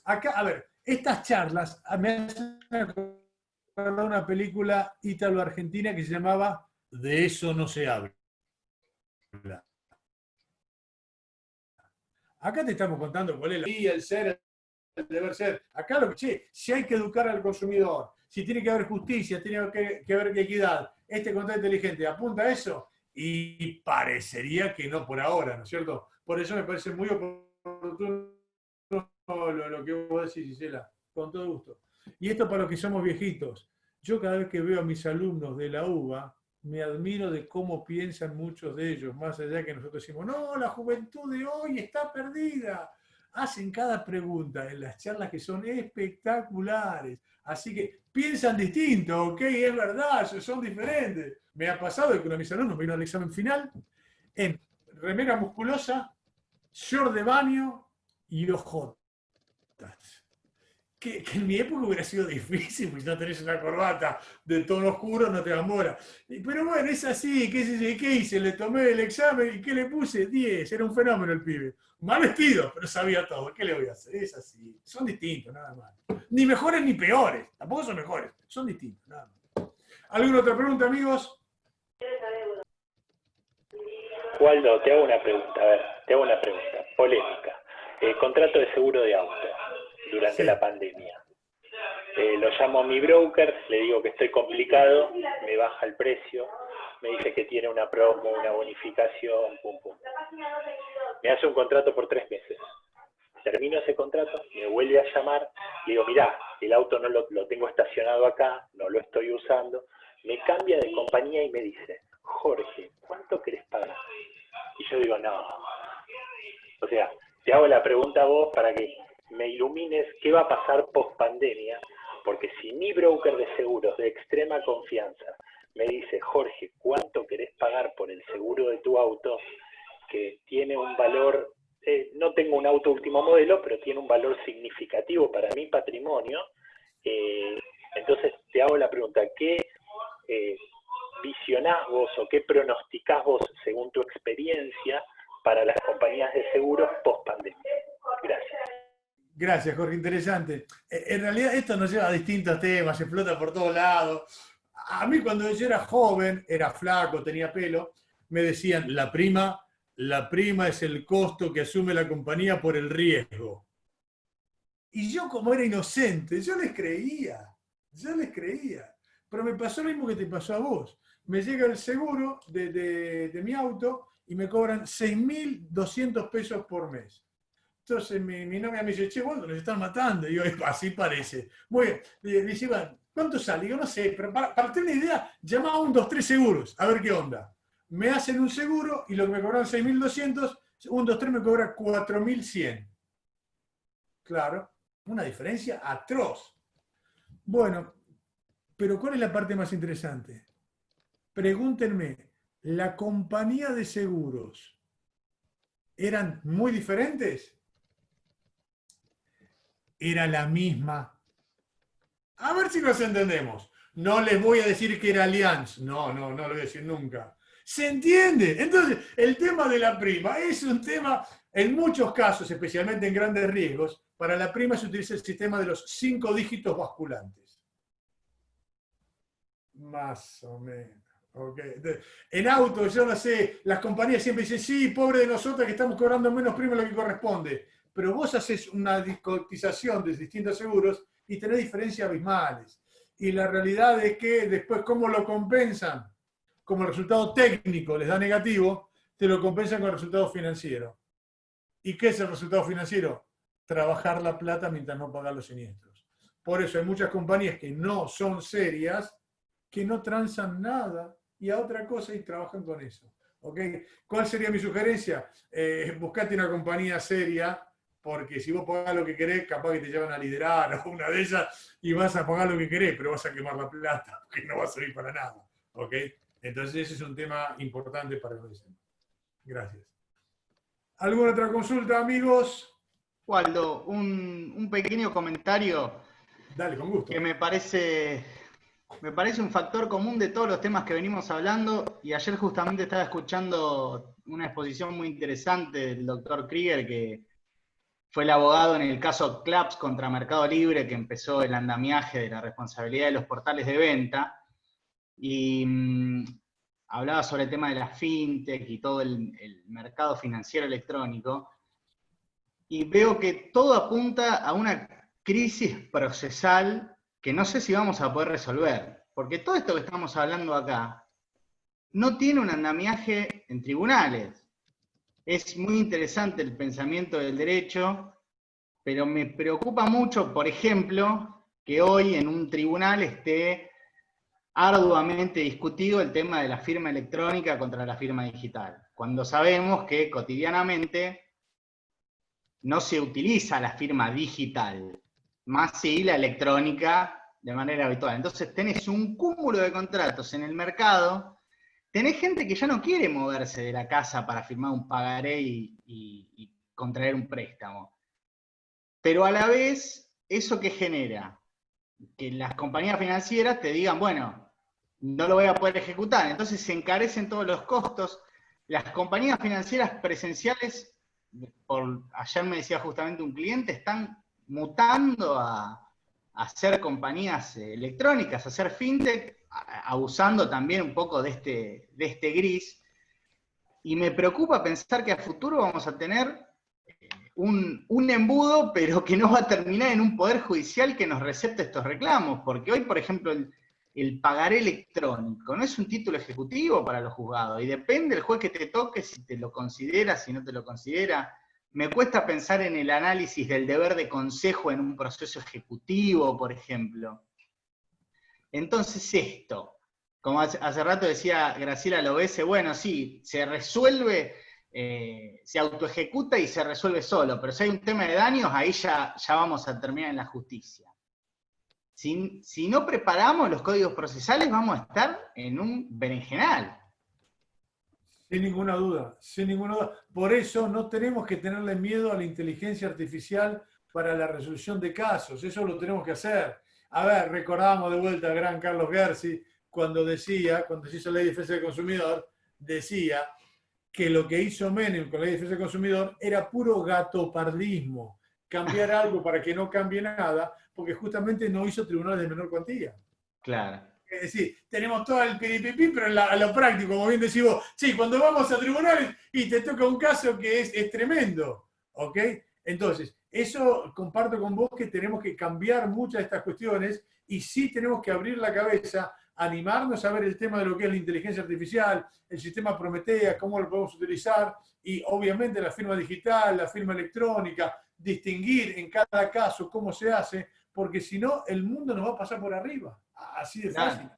Acá, a ver, estas charlas me hacen acordar una película ítalo-argentina que se llamaba De eso no se habla. Acá te estamos contando cuál es la vía, el ser, el deber ser. Acá lo que, si hay que educar al consumidor, si tiene que haber justicia, tiene que haber equidad, este contrato inteligente apunta a eso, y parecería que no por ahora, ¿no es cierto? Por eso me parece muy oportuno lo que vos decís, Gisela, con todo gusto. Y esto para los que somos viejitos. Yo cada vez que veo a mis alumnos de la UBA, me admiro de cómo piensan muchos de ellos, más allá que nosotros decimos, no, la juventud de hoy está perdida. Hacen cada pregunta en las charlas que son espectaculares. Así que piensan distinto, ok, es verdad, son diferentes. Me ha pasado que uno de mis alumnos vino al examen final en remera musculosa, short de baño y ojotas. que en mi época hubiera sido difícil, porque si no tenés una corbata de tono oscuro no te dan bola. Pero bueno, es así, ¿qué hice? Le tomé el examen y ¿qué le puse? 10, era un fenómeno el pibe. Mal vestido, pero sabía todo. ¿Qué le voy a hacer? Es así. Son distintos, nada más. Ni mejores ni peores. Tampoco son mejores. Son distintos, nada más. ¿Alguna otra pregunta, amigos? Waldo, te hago una pregunta. A ver, te hago una pregunta. Polémica. Contrato de seguro de auto durante la pandemia. Lo llamo a mi broker, le digo que estoy complicado, me baja el precio, me dice que tiene una promo, una bonificación, pum, pum. Me hace un contrato por 3 meses. Termino ese contrato, me vuelve a llamar, le digo, mirá, el auto no lo tengo estacionado acá, no lo estoy usando. Me cambia de compañía y me dice, Jorge, ¿cuánto querés pagar? Y yo digo, no. O sea, te hago la pregunta a vos para que me ilumines qué va a pasar post pandemia, porque si mi broker de seguros de extrema confianza me dice, Jorge, ¿cuánto querés pagar por el seguro de tu auto? Que tiene un valor, no tengo un auto último modelo, pero tiene un valor significativo para mi patrimonio. Entonces te hago la pregunta, ¿qué visionás vos o qué pronosticás vos según tu experiencia para las compañías de seguros post pandemia? Gracias. Gracias, Jorge, interesante. En realidad esto nos lleva a distintos temas, se explota por todos lados. A mí cuando yo era joven, era flaco, tenía pelo, me decían, la prima es el costo que asume la compañía por el riesgo. Y yo como era inocente, yo les creía. Pero me pasó lo mismo que te pasó a vos. Me llega el seguro de mi auto y me cobran 6.200 pesos por mes. Entonces mi novia me dice, che, Waldo, nos están matando. Y yo, así parece. Muy bien. Le dice, Iván, ¿cuánto sale? Digo, no sé, pero para tener una idea, llama a 123 Seguros, a ver qué onda. Me hacen un seguro y lo que me cobran 6.200, 123 me cobra 4.100. Claro, una diferencia atroz. Bueno, pero ¿cuál es la parte más interesante? Pregúntenme, ¿la compañía de seguros eran muy diferentes? Era la misma. A ver si nos entendemos. No les voy a decir que era Allianz. No lo voy a decir nunca. ¿Se entiende? Entonces, el tema de la prima es un tema, en muchos casos, especialmente en grandes riesgos, para la prima se utiliza el sistema de los 5 dígitos basculantes. Más o menos. Okay. En auto, yo no sé, las compañías siempre dicen, sí, pobre de nosotros que estamos cobrando menos prima de lo que corresponde. Pero vos haces una cotización de distintos seguros y tenés diferencias abismales. Y la realidad es que después, ¿cómo lo compensan? Como el resultado técnico les da negativo, te lo compensan con el resultado financiero. ¿Y qué es el resultado financiero? Trabajar la plata mientras no pagar los siniestros. Por eso hay muchas compañías que no son serias, que no transan nada y a otra cosa y trabajan con eso. ¿Okay? ¿Cuál sería mi sugerencia? Buscate una compañía seria, porque si vos pagás lo que querés, capaz que te llevan a liderar o una de ellas y vas a pagar lo que querés, pero vas a quemar la plata, porque no va a servir para nada. ¿Okay? Entonces ese es un tema importante para nosotros. Gracias. ¿Alguna otra consulta, amigos? Waldo, un pequeño comentario. Dale, con gusto. Que me parece un factor común de todos los temas que venimos hablando, y ayer justamente estaba escuchando una exposición muy interesante del doctor Krieger, que fue el abogado en el caso Claps contra Mercado Libre, que empezó el andamiaje de la responsabilidad de los portales de venta, y hablaba sobre el tema de la fintech y todo el mercado financiero electrónico, y veo que todo apunta a una crisis procesal que no sé si vamos a poder resolver, porque todo esto que estamos hablando acá no tiene un andamiaje en tribunales. Es muy interesante el pensamiento del derecho, pero me preocupa mucho, por ejemplo, que hoy en un tribunal esté arduamente discutido el tema de la firma electrónica contra la firma digital, cuando sabemos que cotidianamente no se utiliza la firma digital, más sí la electrónica de manera habitual. Entonces tenés un cúmulo de contratos en el mercado, tenés gente que ya no quiere moverse de la casa para firmar un pagaré y contraer un préstamo. Pero a la vez ¿eso qué genera? Que las compañías financieras te digan, bueno, no lo voy a poder ejecutar, entonces se encarecen todos los costos. Las compañías financieras presenciales, ayer me decía justamente un cliente, están mutando a ser compañías electrónicas, a ser fintech, abusando también un poco de este gris. Y me preocupa pensar que a futuro vamos a tener un embudo, pero que no va a terminar en un poder judicial que nos recepte estos reclamos, porque hoy, por ejemplo, el pagaré electrónico no es un título ejecutivo para los juzgados, y depende del juez que te toque si te lo considera, si no te lo considera. Me cuesta pensar en el análisis del deber de consejo en un proceso ejecutivo, por ejemplo. Entonces esto, como hace rato decía Graciela Lovese, bueno, sí, se resuelve, se autoejecuta y se resuelve solo, pero si hay un tema de daños, ahí ya vamos a terminar en la justicia. Si no preparamos los códigos procesales, vamos a estar en un berenjenal. Sin ninguna duda, sin ninguna duda. Por eso no tenemos que tenerle miedo a la inteligencia artificial para la resolución de casos. Eso lo tenemos que hacer. A ver, recordamos de vuelta al gran Carlos Gersi, cuando se hizo la Ley de Defensa del Consumidor, decía que lo que hizo Menem con la Ley de Defensa del Consumidor era puro gatopardismo. Cambiar algo para que no cambie nada, porque justamente no hizo tribunales de menor cuantía. Claro. Es decir, tenemos todo el piripipi, pero en lo práctico, como bien decís vos, sí, cuando vamos a tribunales y te toca un caso que es tremendo, ¿ok? Entonces, eso comparto con vos que tenemos que cambiar muchas de estas cuestiones y sí tenemos que abrir la cabeza, animarnos a ver el tema de lo que es la inteligencia artificial, el sistema Prometea, cómo lo podemos utilizar y obviamente la firma digital, la firma electrónica, distinguir en cada caso cómo se hace, porque si no, el mundo nos va a pasar por arriba. Así de fácil.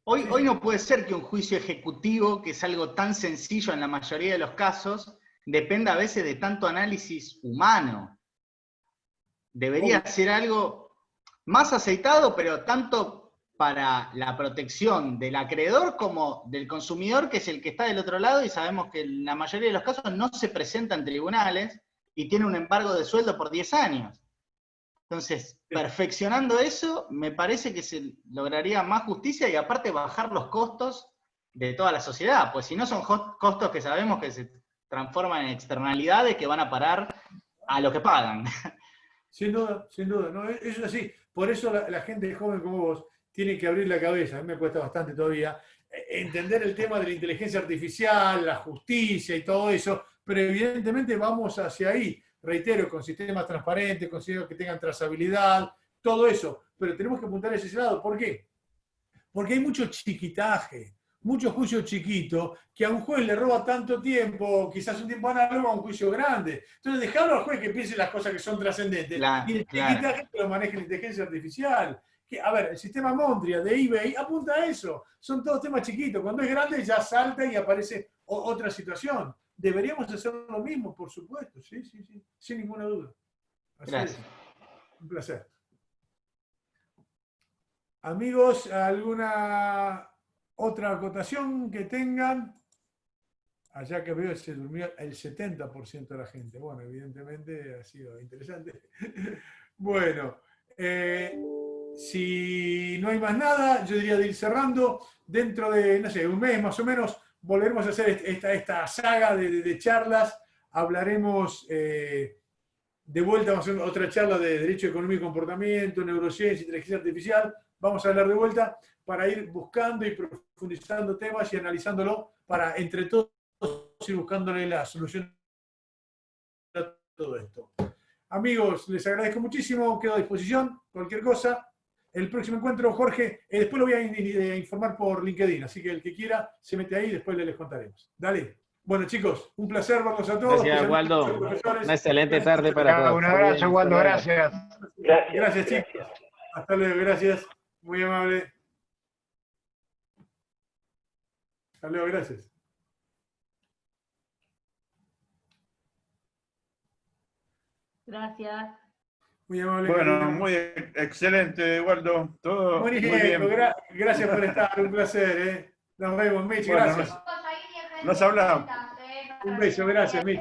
Hoy no puede ser que un juicio ejecutivo, que es algo tan sencillo en la mayoría de los casos, dependa a veces de tanto análisis humano. Debería ser algo más aceitado, pero tanto para la protección del acreedor como del consumidor, que es el que está del otro lado, y sabemos que en la mayoría de los casos no se presenta en tribunales y tiene un embargo de sueldo por 10 años. Entonces, perfeccionando eso, me parece que se lograría más justicia y aparte bajar los costos de toda la sociedad, pues si no son costos que sabemos que se transforman en externalidades que van a parar a lo que pagan. Sin duda, no, eso es así. Por eso la gente joven como vos tiene que abrir la cabeza, a mí me cuesta bastante todavía, entender el tema de la inteligencia artificial, la justicia y todo eso, pero evidentemente vamos hacia ahí. Reitero, con sistemas transparentes, con sistemas que tengan trazabilidad, todo eso. Pero tenemos que apuntar a ese lado. ¿Por qué? Porque hay mucho chiquitaje, mucho juicio chiquito, que a un juez le roba tanto tiempo, quizás un tiempo análogo a un juicio grande. Entonces, dejarlo al juez que piense las cosas que son trascendentes. Y el chiquitaje que lo maneja la inteligencia artificial. A ver, el sistema Montria de eBay apunta a eso. Son todos temas chiquitos. Cuando es grande ya salta y aparece otra situación. Deberíamos hacer lo mismo, por supuesto, sí, sin ninguna duda. Así Gracias. es. Un placer. Amigos, ¿alguna otra acotación que tengan? Allá que veo se durmió el 70% de la gente. Bueno, evidentemente ha sido interesante. Bueno, si no hay más nada, yo diría de ir cerrando. Dentro de, no sé, un mes más o menos, volveremos a hacer esta saga de charlas. Hablaremos de vuelta, vamos a hacer otra charla de Derecho Económico y Comportamiento, Neurociencia, Inteligencia Artificial. Vamos a hablar de vuelta para ir buscando y profundizando temas y analizándolo para entre todos ir buscándole la solución a todo esto. Amigos, les agradezco muchísimo, quedo a disposición, cualquier cosa. El próximo encuentro, Jorge, después lo voy a informar por LinkedIn, así que el que quiera se mete ahí y después les contaremos. Dale. Bueno, chicos, un placer verlos a todos. Gracias, Waldo. Una excelente tarde para todos. Un abrazo, Waldo, gracias. Gracias, chicos. Hasta luego, gracias. Muy amable. Hasta luego, gracias. Gracias. Muy amable. Bueno, muy excelente, Waldo. Todo muy bien. Gracias por estar, un placer. Nos vemos, Mitch, gracias. Nos hablamos. Un beso, gracias, Mitch.